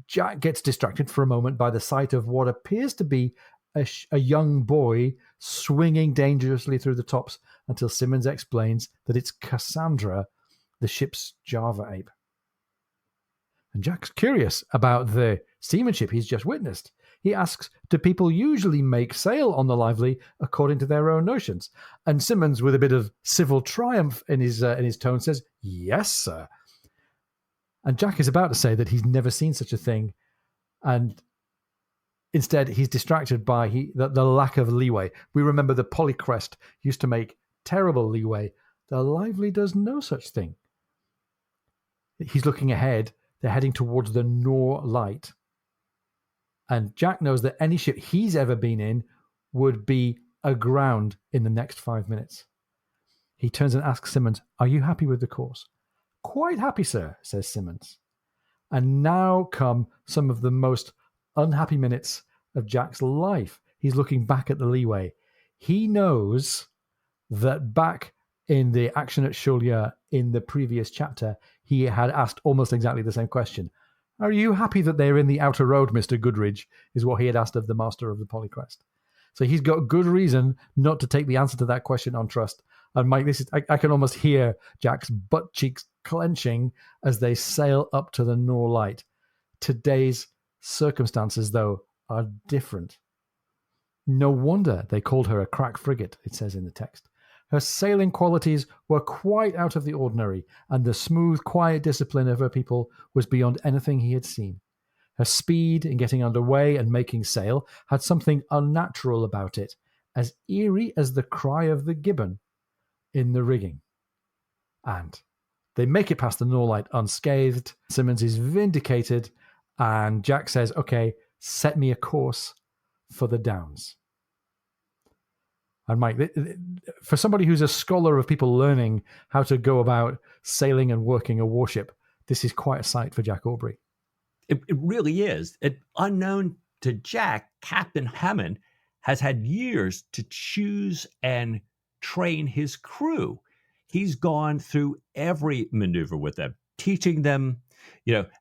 Jack gets distracted for a moment by the sight of what appears to be a young boy swinging dangerously through the tops until Simmons explains that it's Cassandra, the ship's Java ape. And Jack's curious about the seamanship he's just witnessed. He asks, do people usually make sail on the Lively according to their own notions? And Simmons, with a bit of civil triumph in his tone, says, yes, sir. And Jack is about to say that he's never seen such a thing, and instead he's distracted by the lack of leeway. We remember the Polycrest used to make terrible leeway. The Lively does no such thing. He's looking ahead. They're heading towards the Nor Light. And Jack knows that any ship he's ever been in would be aground in the next 5 minutes. He turns and asks Simmons, are you happy with the course? Quite happy, sir, says Simmons. And now come some of the most unhappy minutes of Jack's life. He's looking back at the leeway. He knows that back in the action at Chaulieu in the previous chapter, he had asked almost exactly the same question. Are you happy that they're in the outer road, Mr. Goodridge, is what he had asked of the master of the Polycrest. So he's got good reason not to take the answer to that question on trust. And Mike, I can almost hear Jack's butt cheeks clenching as they sail up to the Nor Light. Today's circumstances, though, are different. No wonder they called her a crack frigate, it says in the text. Her sailing qualities were quite out of the ordinary, and the smooth, quiet discipline of her people was beyond anything he had seen. Her speed in getting underway and making sail had something unnatural about it, as eerie as the cry of the gibbon in the rigging. And they make it past the Norlight unscathed. Simmons is vindicated, and Jack says, okay, set me a course for the Downs. And Mike, for somebody who's a scholar of people learning how to go about sailing and working a warship, this is quite a sight for Jack Aubrey. It really is. Unknown to Jack, Captain Hammond has had years to choose and train his crew. He's gone through every maneuver with them, teaching them,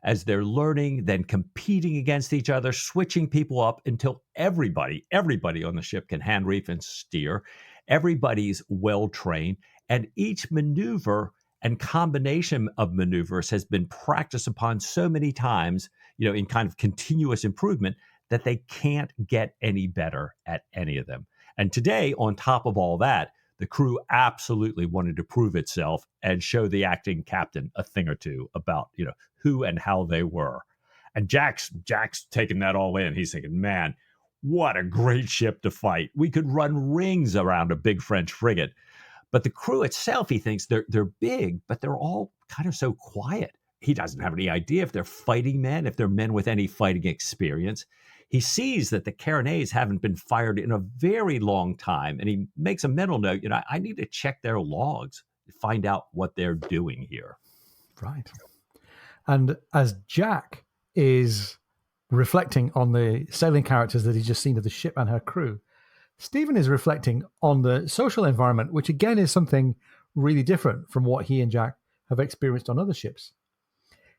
as they're learning, then competing against each other, switching people up until everybody on the ship can hand reef and steer. Everybody's well trained, and each maneuver and combination of maneuvers has been practiced upon so many times, in kind of continuous improvement, that they can't get any better at any of them. And today, on top of all that, the crew absolutely wanted to prove itself and show the acting captain a thing or two about, who and how they were. And Jack's taking that all in. He's thinking, man, what a great ship to fight. We could run rings around a big French frigate. But the crew itself, he thinks they're big, but they're all kind of so quiet. He doesn't have any idea if they're fighting men, if they're men with any fighting experience. He sees that the carronades haven't been fired in a very long time, and he makes a mental note, I need to check their logs to find out what they're doing here. Right. And as Jack is reflecting on the sailing characters that he's just seen of the ship and her crew, Stephen is reflecting on the social environment, which again is something really different from what he and Jack have experienced on other ships.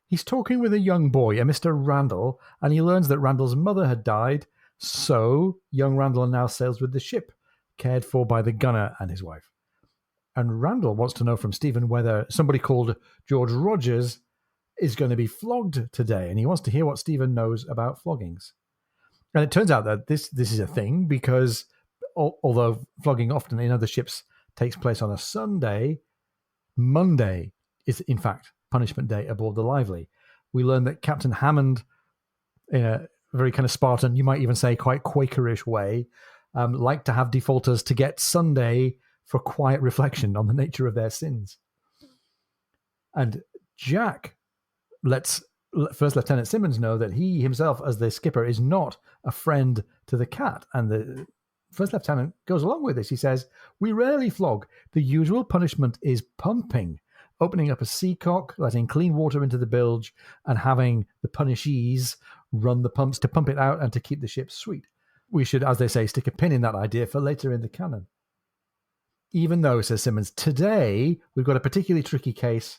He's talking with a young boy, a Mr. Randall, and he learns that Randall's mother had died, so young Randall now sails with the ship, cared for by the gunner and his wife. And Randall wants to know from Stephen whether somebody called George Rogers is going to be flogged today, and he wants to hear what Stephen knows about floggings. And it turns out that this is a thing because although flogging often in other ships takes place on a Sunday, Monday is in fact punishment day aboard the Lively. We learn that Captain Hammond, in a very kind of Spartan, you might even say quite Quakerish way, like to have defaulters to get Sunday for quiet reflection on the nature of their sins. And Jack lets First Lieutenant Simmons know that he himself, as the skipper, is not a friend to the cat. And the First Lieutenant goes along with this. He says, "We rarely flog. The usual punishment is pumping, opening up a seacock, letting clean water into the bilge, and having the punishees run the pumps to pump it out and to keep the ship sweet. We should, as they say, stick a pin in that idea for later in the canon." Even though, says Simmons, today we've got a particularly tricky case,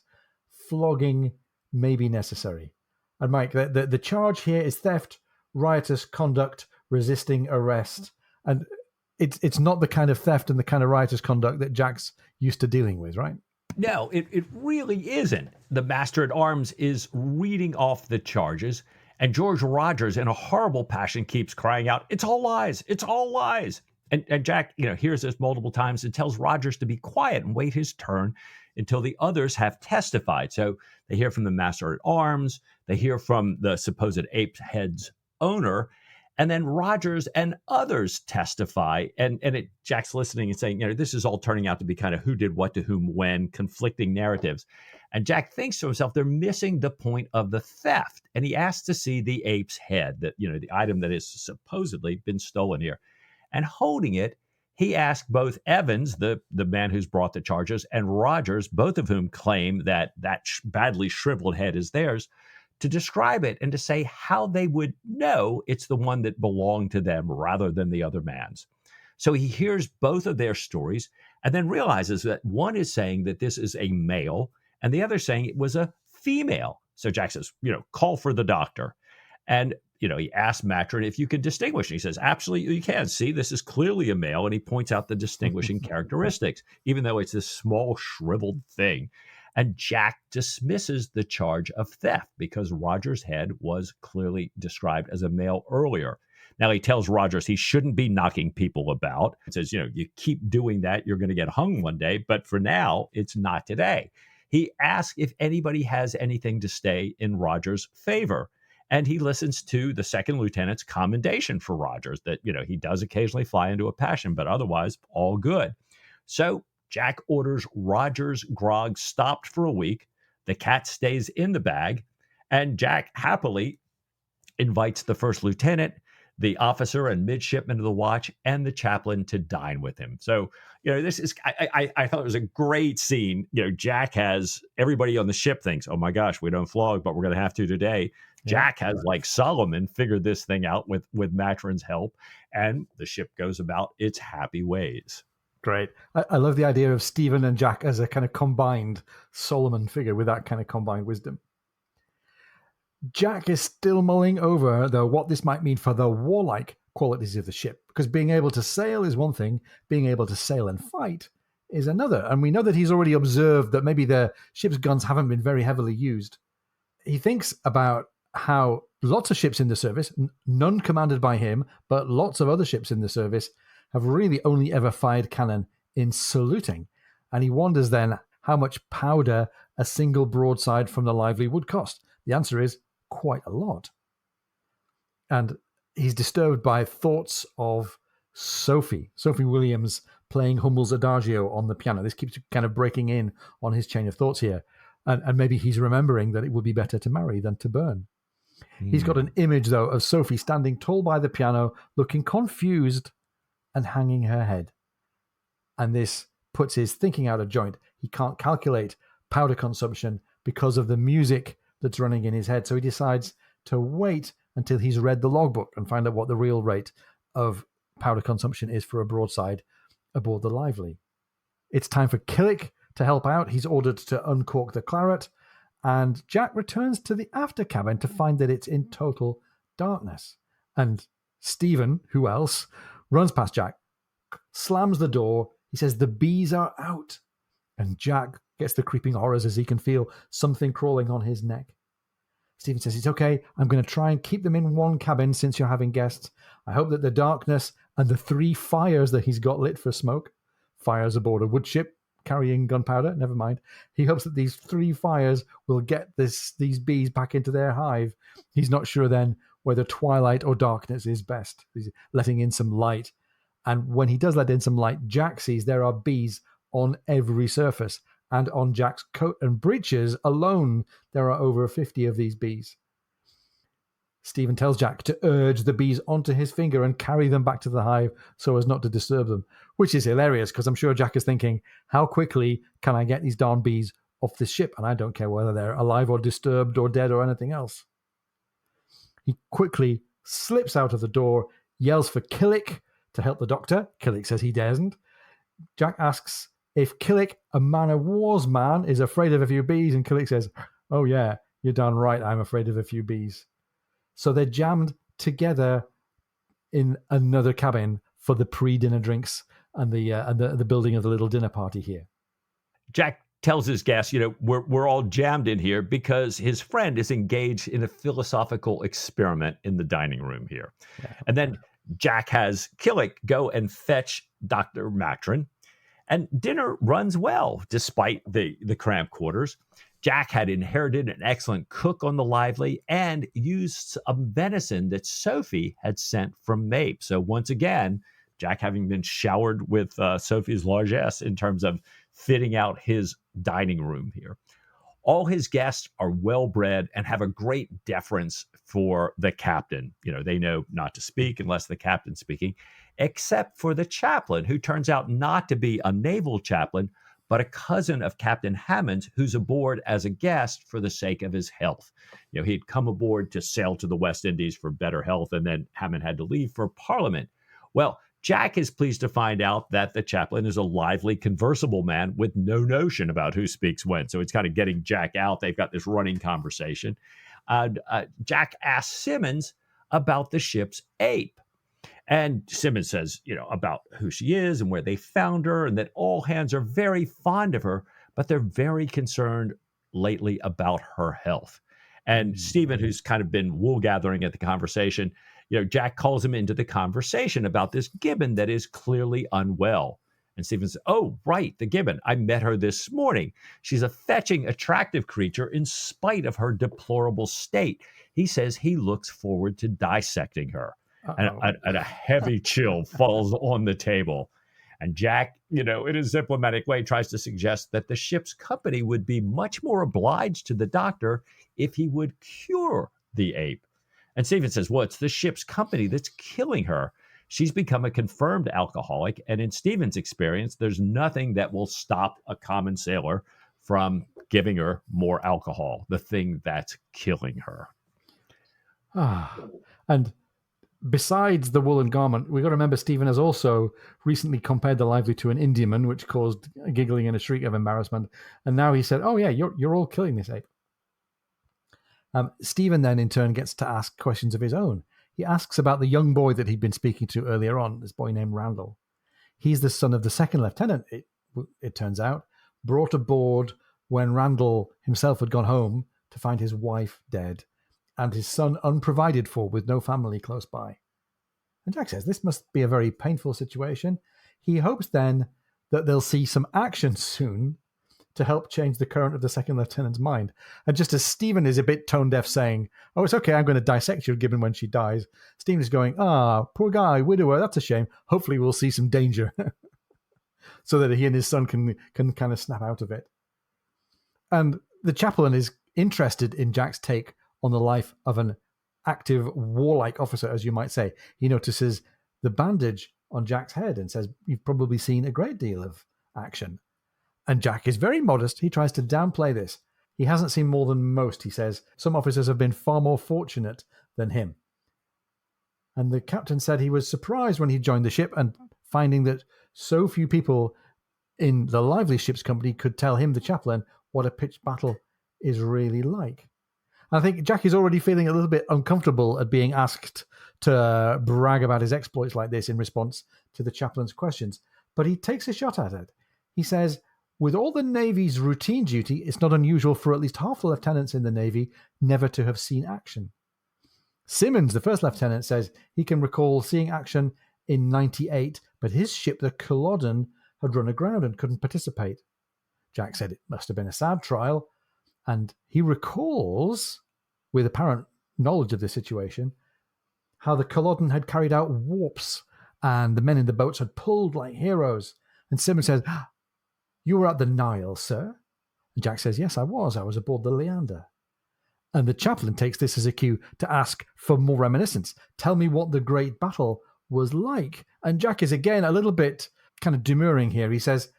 flogging may be necessary. And Mike, the charge here is theft, riotous conduct, resisting arrest. And it's not the kind of theft and the kind of riotous conduct that Jack's used to dealing with, right? No, it really isn't. The Master at Arms is reading off the charges, and George Rogers, in a horrible passion, keeps crying out, "It's all lies! It's all lies!" And Jack, hears this multiple times and tells Rogers to be quiet and wait his turn until the others have testified. So they hear from the Master at Arms, they hear from the supposed ape's head's owner, and then Rogers and others testify. And Jack's listening and saying, this is all turning out to be kind of who did what to whom when, conflicting narratives. And Jack thinks to himself, they're missing the point of the theft. And he asks to see the ape's head, that the item that has supposedly been stolen here. And holding it, he asked both Evans, the man who's brought the charges, and Rogers, both of whom claim that badly shriveled head is theirs, to describe it and to say how they would know it's the one that belonged to them rather than the other man's. So he hears both of their stories and then realizes that one is saying that this is a male and the other saying it was a female. So Jack says, call for the doctor. And he asked Matron if you can distinguish. And he says, absolutely, you can. See, this is clearly a male. And he points out the distinguishing characteristics, even though it's this small, shriveled thing. And Jack dismisses the charge of theft because Rogers' head was clearly described as a male earlier. Now, he tells Rogers he shouldn't be knocking people about. He says, you keep doing that, you're going to get hung one day. But for now, it's not today. He asks if anybody has anything to say in Rogers' favor. And he listens to the second lieutenant's commendation for Rogers that, he does occasionally fly into a passion, but otherwise all good. So Jack orders Rogers' grog stopped for a week. The cat stays in the bag, and Jack happily invites the first lieutenant, the officer and midshipman of the watch, and the chaplain to dine with him. So, this is, I thought it was a great scene. Jack has, everybody on the ship thinks, oh my gosh, we don't flog, but we're going to have to today. Yeah. Jack has, like Solomon, figured this thing out with Matron's help, and the ship goes about its happy ways. Great. I love the idea of Stephen and Jack as a kind of combined Solomon figure with that kind of combined wisdom. Jack is still mulling over, though, what this might mean for the warlike qualities of the ship, because being able to sail is one thing, being able to sail and fight is another. And we know that he's already observed that maybe the ship's guns haven't been very heavily used. He thinks about how lots of ships in the service, none commanded by him, but lots of other ships in the service, have really only ever fired cannon in saluting. And he wonders then how much powder a single broadside from the Lively would cost. The answer is quite a lot. And he's disturbed by thoughts of Sophie Williams playing Hummel's Adagio on the piano. This keeps kind of breaking in on his chain of thoughts here. And maybe he's remembering that it would be better to marry than to burn. He's got an image, though, of Sophie standing tall by the piano, looking confused and hanging her head. And this puts his thinking out of joint. He can't calculate powder consumption because of the music that's running in his head. So he decides to wait until he's read the logbook and find out what the real rate of powder consumption is for a broadside aboard the Lively. It's time for Killick to help out. He's ordered to uncork the claret, and Jack returns to the after cabin to find that it's in total darkness. And Stephen, who else, runs past Jack, slams the door. He says, "The bees are out." And Jack gets the creeping horrors as he can feel something crawling on his neck. Stephen says, it's okay. I'm going to try and keep them in one cabin since you're having guests. I hope that the darkness and the 3 fires that he's got lit for smoke, fires aboard a wood ship carrying gunpowder, never mind. He hopes that these 3 fires will get these bees back into their hive. He's not sure then whether twilight or darkness is best. He's letting in some light. And when he does let in some light, Jack sees there are bees on every surface. And on Jack's coat and breeches alone, there are over 50 of these bees. Stephen tells Jack to urge the bees onto his finger and carry them back to the hive so as not to disturb them, which is hilarious because I'm sure Jack is thinking, how quickly can I get these darn bees off this ship? And I don't care whether they're alive or disturbed or dead or anything else. He quickly slips out of the door, yells for Killick to help the doctor. Killick says he daresn't. Jack asks if Killick, a man of war's man, is afraid of a few bees, and Killick says, oh yeah, you're darn right, I'm afraid of a few bees. So they're jammed together in another cabin for the pre-dinner drinks and the building of the little dinner party here. Jack tells his guests, we're all jammed in here because his friend is engaged in a philosophical experiment in the dining room here. Yeah. And then Jack has Killick go and fetch Dr. Matron, and dinner runs well despite the cramped quarters. Jack had inherited an excellent cook on the Lively and used a venison that Sophie had sent from Mape. So once again, Jack having been showered with Sophie's largesse in terms of fitting out his dining room here. All his guests are well-bred and have a great deference for the captain. They know not to speak unless the captain's speaking, except for the chaplain, who turns out not to be a naval chaplain, but a cousin of Captain Hammond's, who's aboard as a guest for the sake of his health. He'd come aboard to sail to the West Indies for better health, and then Hammond had to leave for Parliament. Well, Jack is pleased to find out that the chaplain is a lively, conversable man with no notion about who speaks when. So it's kind of getting Jack out. They've got this running conversation. Jack asks Simmons about the ship's ape. And Simmons says, about who she is and where they found her, and that all hands are very fond of her, but they're very concerned lately about her health. And Stephen, who's kind of been wool gathering at the conversation, Jack calls him into the conversation about this gibbon that is clearly unwell. And Stephen says, oh, right, the gibbon. I met her this morning. She's a fetching, attractive creature in spite of her deplorable state. He says he looks forward to dissecting her. And a heavy chill falls on the table. And Jack, in his diplomatic way, tries to suggest that the ship's company would be much more obliged to the doctor if he would cure the ape. And Stephen says, well, it's the ship's company that's killing her. She's become a confirmed alcoholic. And in Stephen's experience, there's nothing that will stop a common sailor from giving her more alcohol, the thing that's killing her. And besides the woolen garment, we've got to remember Stephen has also recently compared the Lively to an Indiaman, which caused a giggling and a shriek of embarrassment. And now he said, oh yeah, you're all killing this ape. Stephen then in turn gets to ask questions of his own. He asks about the young boy that he'd been speaking to earlier on, this boy named Randall. He's the son of the second lieutenant, it turns out, brought aboard when Randall himself had gone home to find his wife dead and his son unprovided for with no family close by. And Jack says this must be a very painful situation. He hopes then that they'll see some action soon to help change the current of the second lieutenant's mind. And just as Stephen is a bit tone-deaf saying, oh, it's okay, I'm going to dissect your gibbon when she dies, Stephen is going, poor guy, widower, that's a shame. Hopefully we'll see some danger so that he and his son can kind of snap out of it. And the chaplain is interested in Jack's take on the life of an active, warlike officer, as you might say. He notices the bandage on Jack's head and says, you've probably seen a great deal of action. And Jack is very modest. He tries to downplay this. He hasn't seen more than most, he says. Some officers have been far more fortunate than him. And the captain said he was surprised when he joined the ship and finding that so few people in the Lively ship's company could tell him, the chaplain, what a pitched battle is really like. I think Jack is already feeling a little bit uncomfortable at being asked to brag about his exploits like this in response to the chaplain's questions. But he takes a shot at it. He says, With all the Navy's routine duty, it's not unusual for at least half the lieutenants in the Navy never to have seen action. Simmons, the first lieutenant, says he can recall seeing action in 98, but his ship, the Culloden, had run aground and couldn't participate. Jack said it must have been a sad trial, and he recalls, with apparent knowledge of the situation, how the Culloden had carried out warps and the men in the boats had pulled like heroes. And Simmons says, "You were at the Nile, sir?" And Jack says, "Yes, I was. I was aboard the Leander." And the chaplain takes this as a cue to ask for more reminiscence. Tell me what the great battle was like. And Jack is again a little bit kind of demurring here. He says,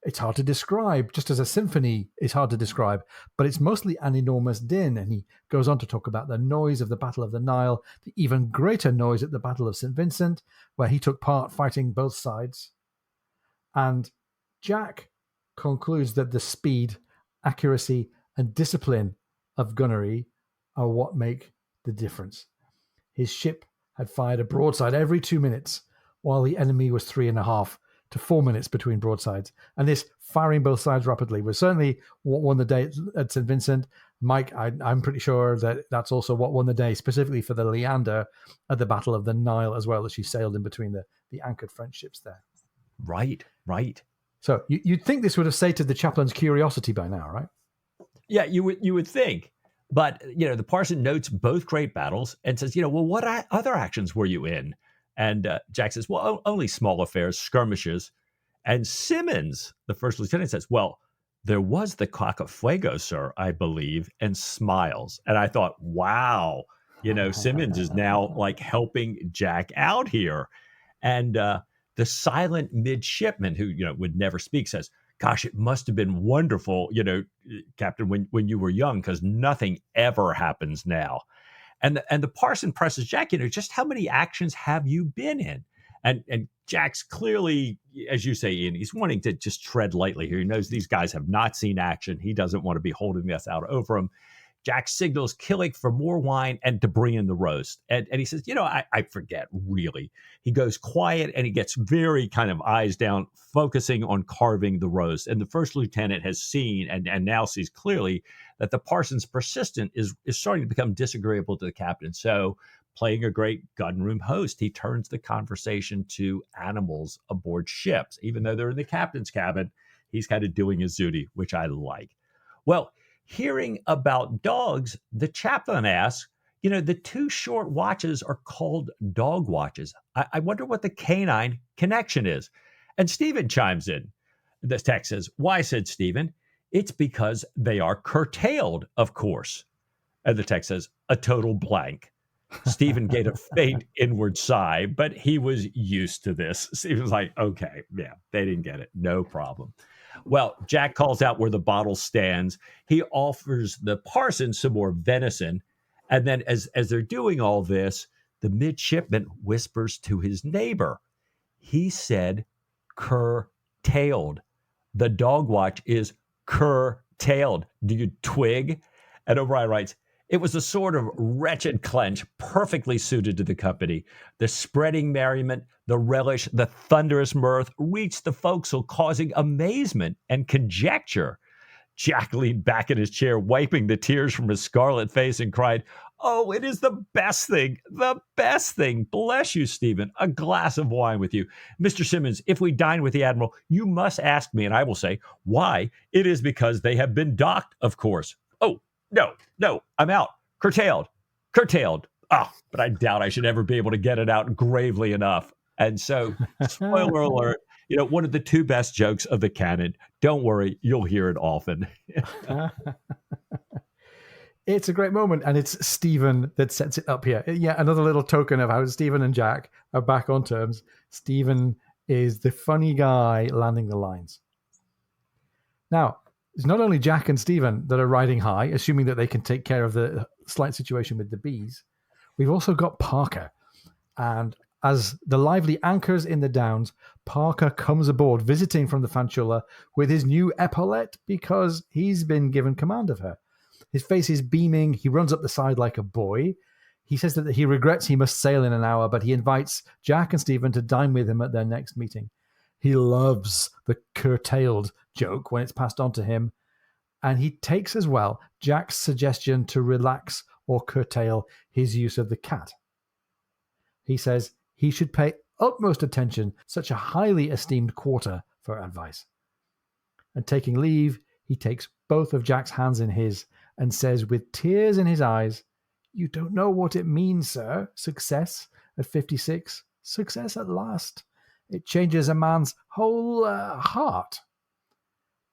it's hard to describe, just as a symphony is hard to describe, but it's mostly an enormous din. And he goes on to talk about the noise of the Battle of the Nile, the even greater noise at the Battle of St. Vincent, where he took part fighting both sides. And Jack concludes that the speed, accuracy, and discipline of gunnery are what make the difference. His ship had fired a broadside every 2 minutes, while the enemy was 3.5 to 4 minutes between broadsides. And this firing both sides rapidly was certainly what won the day at St. Vincent. Mike, I'm pretty sure that that's also what won the day, specifically for the Leander at the Battle of the Nile as well, as she sailed in between the anchored French ships there. Right. So you'd think this would have sated the chaplain's curiosity by now, right? Yeah, you would think. But, the parson notes both great battles and says, well, what other actions were you in? And Jack says, well, only small affairs, skirmishes. And Simmons, the first lieutenant, says, well, there was the Cock of Fuego, sir, I believe, and smiles. And I thought, wow, Simmons is now like helping Jack out here. And the silent midshipman who, would never speak says, gosh, it must have been wonderful, Captain, when you were young, because nothing ever happens now. And the parson presses Jack, just how many actions have you been in? And Jack's clearly, as you say, Ian, he's wanting to just tread lightly here. He knows these guys have not seen action. He doesn't want to be holding this out over them. Jack signals Killick for more wine and to bring in the roast. And he says, I forget, really. He goes quiet and he gets very kind of eyes down, focusing on carving the roast. And the first lieutenant has seen and now sees clearly that the parson's persistent is starting to become disagreeable to the captain. So, playing a great gunroom host, he turns the conversation to animals aboard ships. Even though they're in the captain's cabin, he's kind of doing his duty, which I like. Well, hearing about dogs, the chaplain asks, the 2 short watches are called dog watches. I wonder what the canine connection is. And Stephen chimes in. The text says, why, said Stephen, it's because they are curtailed, of course. And the text says, a total blank. Stephen gave a faint inward sigh, but he was used to this. Stephen was like, okay, yeah, they didn't get it. No problem. Well, Jack calls out where the bottle stands. He offers the parson some more venison. And then as they're doing all this, the midshipman whispers to his neighbor. He said, curtailed. The dog watch is curtailed. Do you twig? And O'Brien writes, it was a sort of wretched clench, perfectly suited to the company. The spreading merriment, the relish, the thunderous mirth reached the forecastle, causing amazement and conjecture. Jack leaned back in his chair, wiping the tears from his scarlet face, and cried, oh, it is the best thing, the best thing. Bless you, Stephen. A glass of wine with you. Mr. Simmons, if we dine with the Admiral, you must ask me, and I will say, why? It is because they have been docked, of course. Oh, no, I'm out. Curtailed. Oh, but I doubt I should ever be able to get it out gravely enough. And so, spoiler alert, one of the 2 best jokes of the canon. Don't worry, you'll hear it often. It's a great moment, and it's Stephen that sets it up here. Yeah, another little token of how Stephen and Jack are back on terms. Stephen is the funny guy landing the lines. Now, it's not only Jack and Stephen that are riding high, assuming that they can take care of the slight situation with the bees. We've also got Parker. And as the lively anchors in the Downs, Parker comes aboard, visiting from the Fanshawe with his new epaulette because he's been given command of her. His face is beaming. He runs up the side like a boy. He says that he regrets he must sail in an hour, but he invites Jack and Stephen to dine with him at their next meeting. He loves the curtailed joke when it's passed on to him. And he takes as well Jack's suggestion to relax or curtail his use of the cat. He says he should pay utmost attention such a highly esteemed quarter for advice. And taking leave, he takes both of Jack's hands in his and says with tears in his eyes, "You don't know what it means, sir. Success at 56. Success at last. It changes a man's whole heart."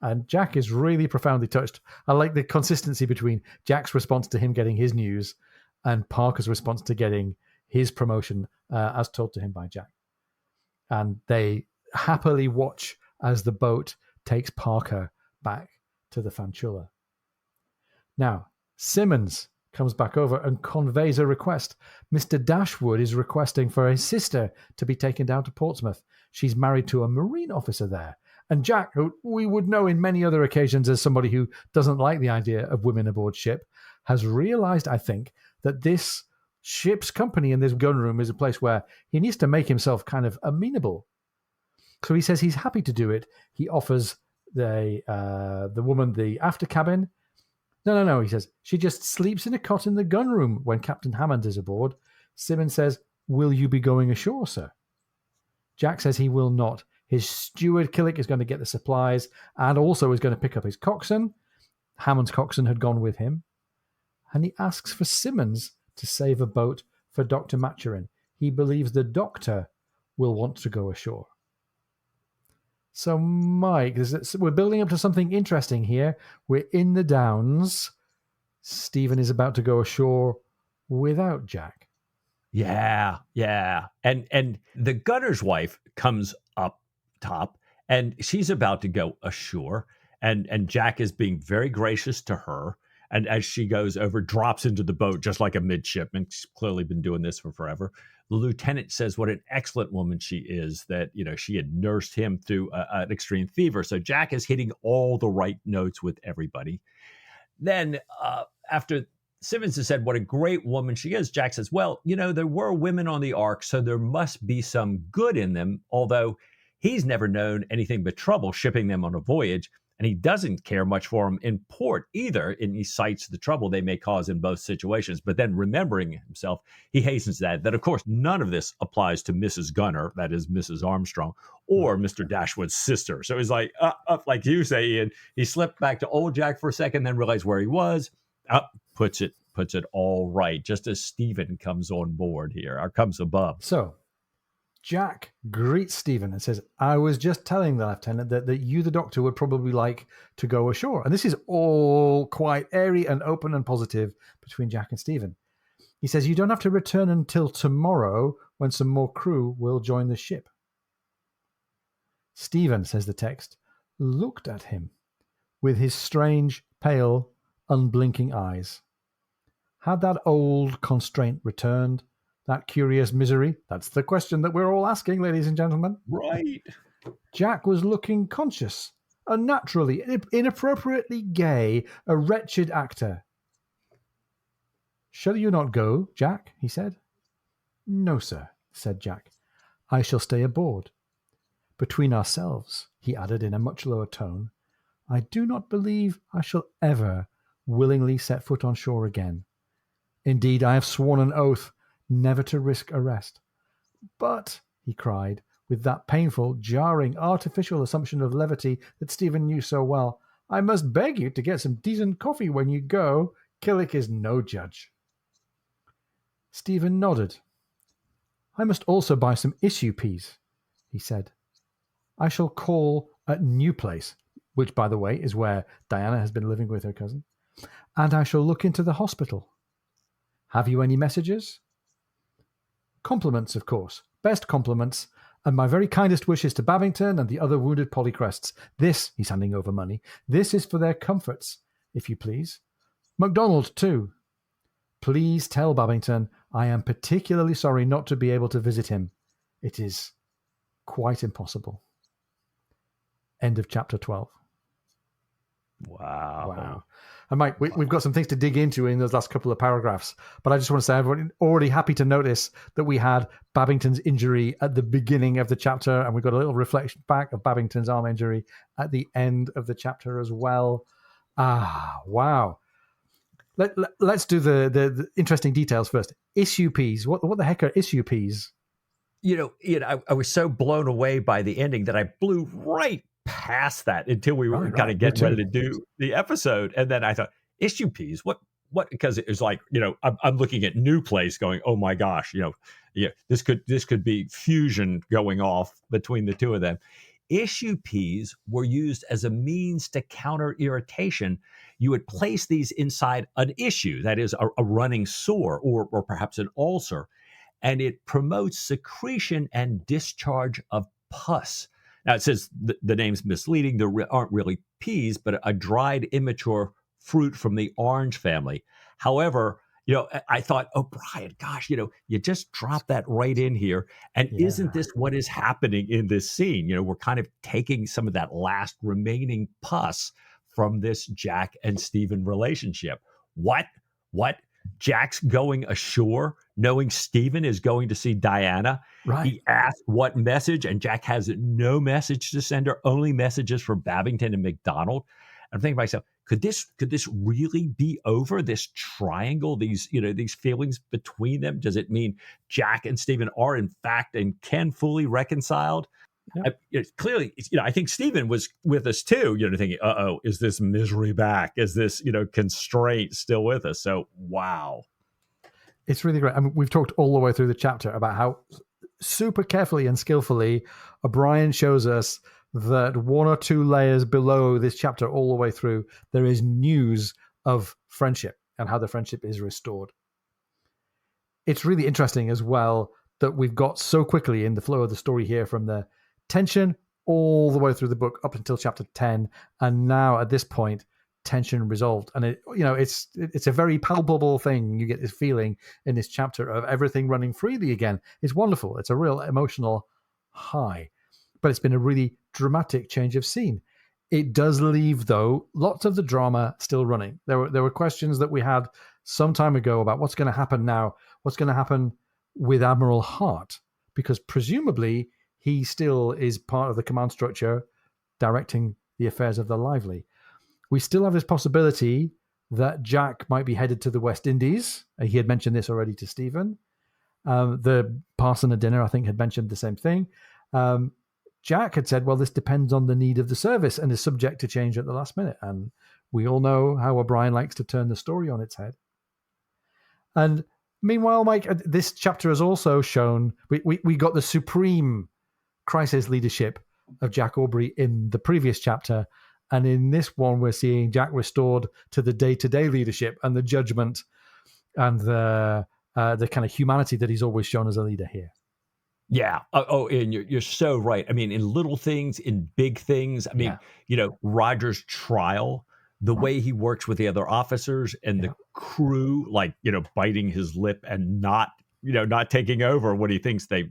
And Jack is really profoundly touched. I like the consistency between Jack's response to him getting his news and Parker's response to getting his promotion as told to him by Jack. And they happily watch as the boat takes Parker back to the Fanchula. Now, Simmons comes back over and conveys a request. Mr. Dashwood is requesting for his sister to be taken down to Portsmouth. She's married to a Marine officer there. And Jack, who we would know in many other occasions as somebody who doesn't like the idea of women aboard ship, has realized, I think, that this ship's company in this gun room is a place where he needs to make himself kind of amenable. So he says he's happy to do it. He offers the woman the after cabin. No, he says, she just sleeps in a cot in the gun room when Captain Hammond is aboard. Simmons says, "Will you be going ashore, sir?" Jack says he will not. His steward, Killick, is going to get the supplies and also is going to pick up his coxswain. Hammond's coxswain had gone with him. And he asks for Simmons to save a boat for Dr. Maturin. He believes the doctor will want to go ashore. So, Mike, we're building up to something interesting here. We're in the Downs. Stephen is about to go ashore without Jack. Yeah. And the gunner's wife comes up top, and she's about to go ashore. And Jack is being very gracious to her. And as she goes over, drops into the boat just like a midshipman. She's clearly been doing this for forever. The lieutenant says what an excellent woman she is, that, she had nursed him through an extreme fever. So Jack is hitting all the right notes with everybody. Then after Simmons has said what a great woman she is, Jack says, well, there were women on the Ark, so there must be some good in them, although he's never known anything but trouble shipping them on a voyage. And he doesn't care much for them in port either, and he cites the trouble they may cause in both situations. But then remembering himself, he hastens that, of course, none of this applies to Mrs. Gunner, that is Mrs. Armstrong, or Mr. Dashwood's sister. So he's like you say, Ian, he slipped back to old Jack for a second, then realized where he was, puts it all right, just as Stephen comes on board here, or comes above. So Jack greets Stephen and says, "I was just telling the lieutenant that you, the doctor, would probably like to go ashore." And this is all quite airy and open and positive between Jack and Stephen. He says, "You don't have to return until tomorrow when some more crew will join the ship." Stephen, says the text, looked at him with his strange, pale, unblinking eyes. Had that old constraint returned? That curious misery? That's the question that we're all asking, ladies and gentlemen. Right. Jack was looking conscious, unnaturally, inappropriately gay, a wretched actor. "Shall you not go, Jack?" he said. "No, sir," said Jack. "I shall stay aboard. Between ourselves," he added in a much lower tone, "I do not believe I shall ever willingly set foot on shore again. Indeed, I have sworn an oath never to risk arrest. But," he cried, with that painful, jarring, artificial assumption of levity that Stephen knew so well, "I must beg you to get some decent coffee when you go. Killick is no judge." Stephen nodded. "I must also buy some issue peas," he said. "I shall call at New Place," which, by the way, is where Diana has been living with her cousin, "and I shall look into the hospital. Have you any messages?" "Compliments, of course. Best compliments. And my very kindest wishes to Babington and the other wounded Polycrests. This," he's handing over money, "this is for their comforts, if you please. MacDonald, too. Please tell Babington I am particularly sorry not to be able to visit him. It is quite impossible." End of chapter 12. Wow. Wow. And Mike, we've got some things to dig into in those last couple of paragraphs, but I just want to say everyone already happy to notice that we had Babington's injury at the beginning of the chapter, and we got a little reflection back of Babington's arm injury at the end of the chapter as well. Wow. Let's do the interesting details first. Issue Ps. What the heck are issue Ps? I was so blown away by the ending that I blew right past that until we were kind of getting ready to do the episode. And then I thought, issue Ps, what, because it was like, I'm looking at New Place going, oh my gosh, this could be fusion going off between the two of them. Issue Ps were used as a means to counter irritation. You would place these inside an issue, that is a running sore or perhaps an ulcer, and it promotes secretion and discharge of pus. Now, it says the name's misleading. There aren't really peas, but a dried immature fruit from the orange family. However, I thought, oh, Brian, gosh, you just dropped that right in here. And isn't this what is happening in this scene? We're kind of taking some of that last remaining pus from this Jack and Stephen relationship. What? Jack's going ashore knowing Stephen is going to see Diana. Right. He asked what message, and Jack has no message to send her, only messages for Babington and McDonald. I'm thinking to myself, could this really be over, this triangle, these feelings between them? Does it mean Jack and Stephen are in fact and can fully reconciled? Clearly, I think Stephen was with us too, thinking, is this misery back? Is this, constraint still with us? So, wow. It's really great. I mean, we've talked all the way through the chapter about how super carefully and skillfully O'Brien shows us that one or two layers below this chapter all the way through, there is news of friendship and how the friendship is restored. It's really interesting as well that we've got so quickly in the flow of the story here from the tension all the way through the book up until chapter 10, and now at this point tension resolved. And it's a very palpable thing. You get this feeling in this chapter of everything running freely again. It's wonderful. It's a real emotional high, but it's been a really dramatic change of scene. It does leave, though, lots of the drama still running. There were questions that we had some time ago about what's going to happen now, what's going to happen with Admiral Hart, because presumably he still is part of the command structure directing the affairs of the Lively. We still have this possibility that Jack might be headed to the West Indies. He had mentioned this already to Stephen. The parson at dinner, I think, had mentioned the same thing. Jack had said, well, this depends on the need of the service and is subject to change at the last minute. And we all know how O'Brien likes to turn the story on its head. And meanwhile, Mike, this chapter has also shown we got the supreme crisis leadership of Jack Aubrey in the previous chapter. And in this one, we're seeing Jack restored to the day-to-day leadership and the judgment and the kind of humanity that he's always shown as a leader here. Yeah. And you're so right. I mean, in little things, in big things. I mean, Roger's trial, the way he works with the other officers and the crew, like, biting his lip and not taking over when he thinks they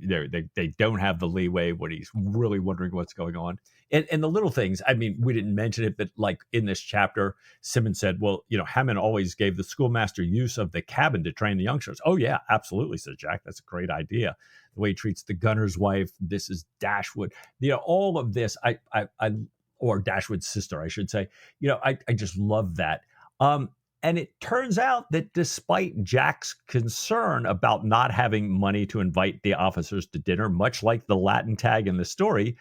don't have the leeway, when he's really wondering what's going on. And the little things, I mean, we didn't mention it, but like in this chapter, Simmons said, well, Hammond always gave the schoolmaster use of the cabin to train the youngsters. Oh, yeah, absolutely, said Jack. That's a great idea. The way he treats the gunner's wife. This is Dashwood. All of this, or Dashwood's sister, I should say. I just love that. And it turns out that despite Jack's concern about not having money to invite the officers to dinner, much like the Latin tag in the story,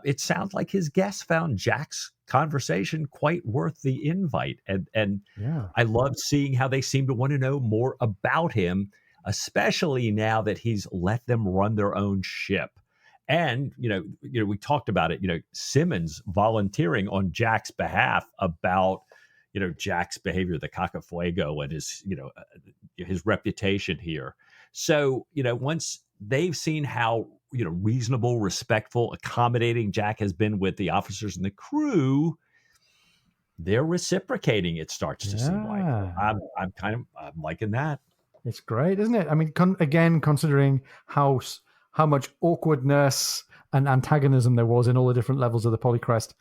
it sounds like his guests found Jack's conversation quite worth the invite. And I love seeing how they seem to want to know more about him, especially now that he's let them run their own ship. And, we talked about it, Simmons volunteering on Jack's behalf about Jack's behavior, the Cacafuego, and his reputation here. So, once they've seen how, reasonable, respectful, accommodating Jack has been with the officers and the crew, they're reciprocating. It starts to seem like. I'm liking that. It's great, isn't it? I mean, again, considering how how much awkwardness and antagonism there was in all the different levels of the Polycrest,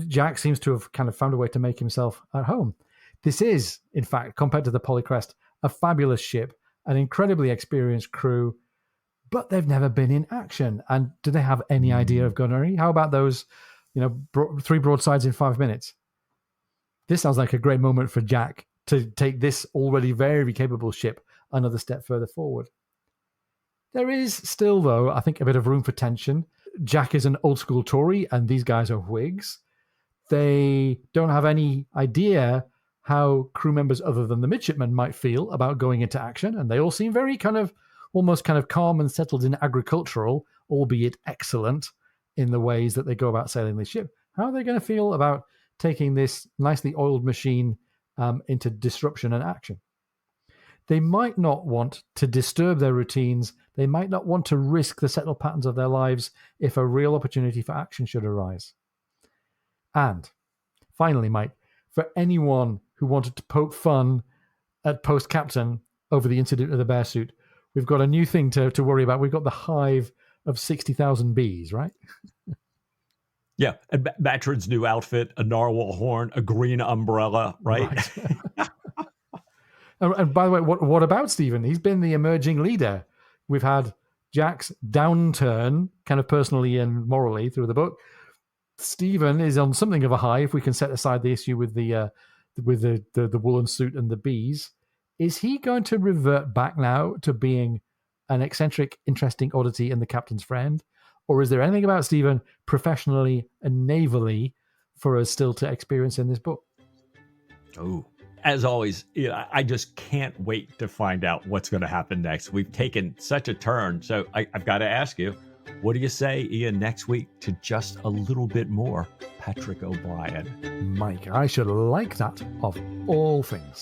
Jack seems to have kind of found a way to make himself at home. This is, in fact, compared to the Polycrest, a fabulous ship, an incredibly experienced crew, but they've never been in action. And do they have any idea of gunnery? How about those, 3 broadsides in 5 minutes? This sounds like a great moment for Jack to take this already very capable ship another step further forward. There is still, though, I think, a bit of room for tension. Jack is an old school Tory, and these guys are Whigs. They don't have any idea how crew members other than the midshipmen might feel about going into action, and they all seem very almost calm and settled in agricultural, albeit excellent, in the ways that they go about sailing the ship. How are they going to feel about taking this nicely oiled machine into disruption and action? They might not want to disturb their routines. They might not want to risk the settled patterns of their lives if a real opportunity for action should arise. And finally, Mike, for anyone who wanted to poke fun at Post Captain over the incident of the bear suit, we've got a new thing to worry about. We've got the hive of 60,000 bees, right? Yeah, and Matron's new outfit, a narwhal horn, a green umbrella, right? And by the way, what about Stephen? He's been the emerging leader. We've had Jack's downturn, kind of personally and morally, through the book. Stephen is on something of a high, if we can set aside the issue with the woolen suit and the bees. Is he going to revert back now to being an eccentric, interesting oddity and the captain's friend? Or is there anything about Stephen professionally and navally for us still to experience in this book? Oh, as always, I just can't wait to find out what's going to happen next. We've taken such a turn. So I've got to ask you, what do you say, Ian, next week to just a little bit more Patrick O'Brien? Mike, I should like that of all things.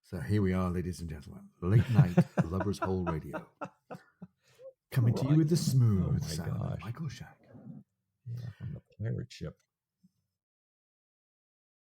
So here we are, ladies and gentlemen. Late night Lover's Hole Radio. Coming to you with the smooth sound of Michael Shack. Yeah, from the pirate ship.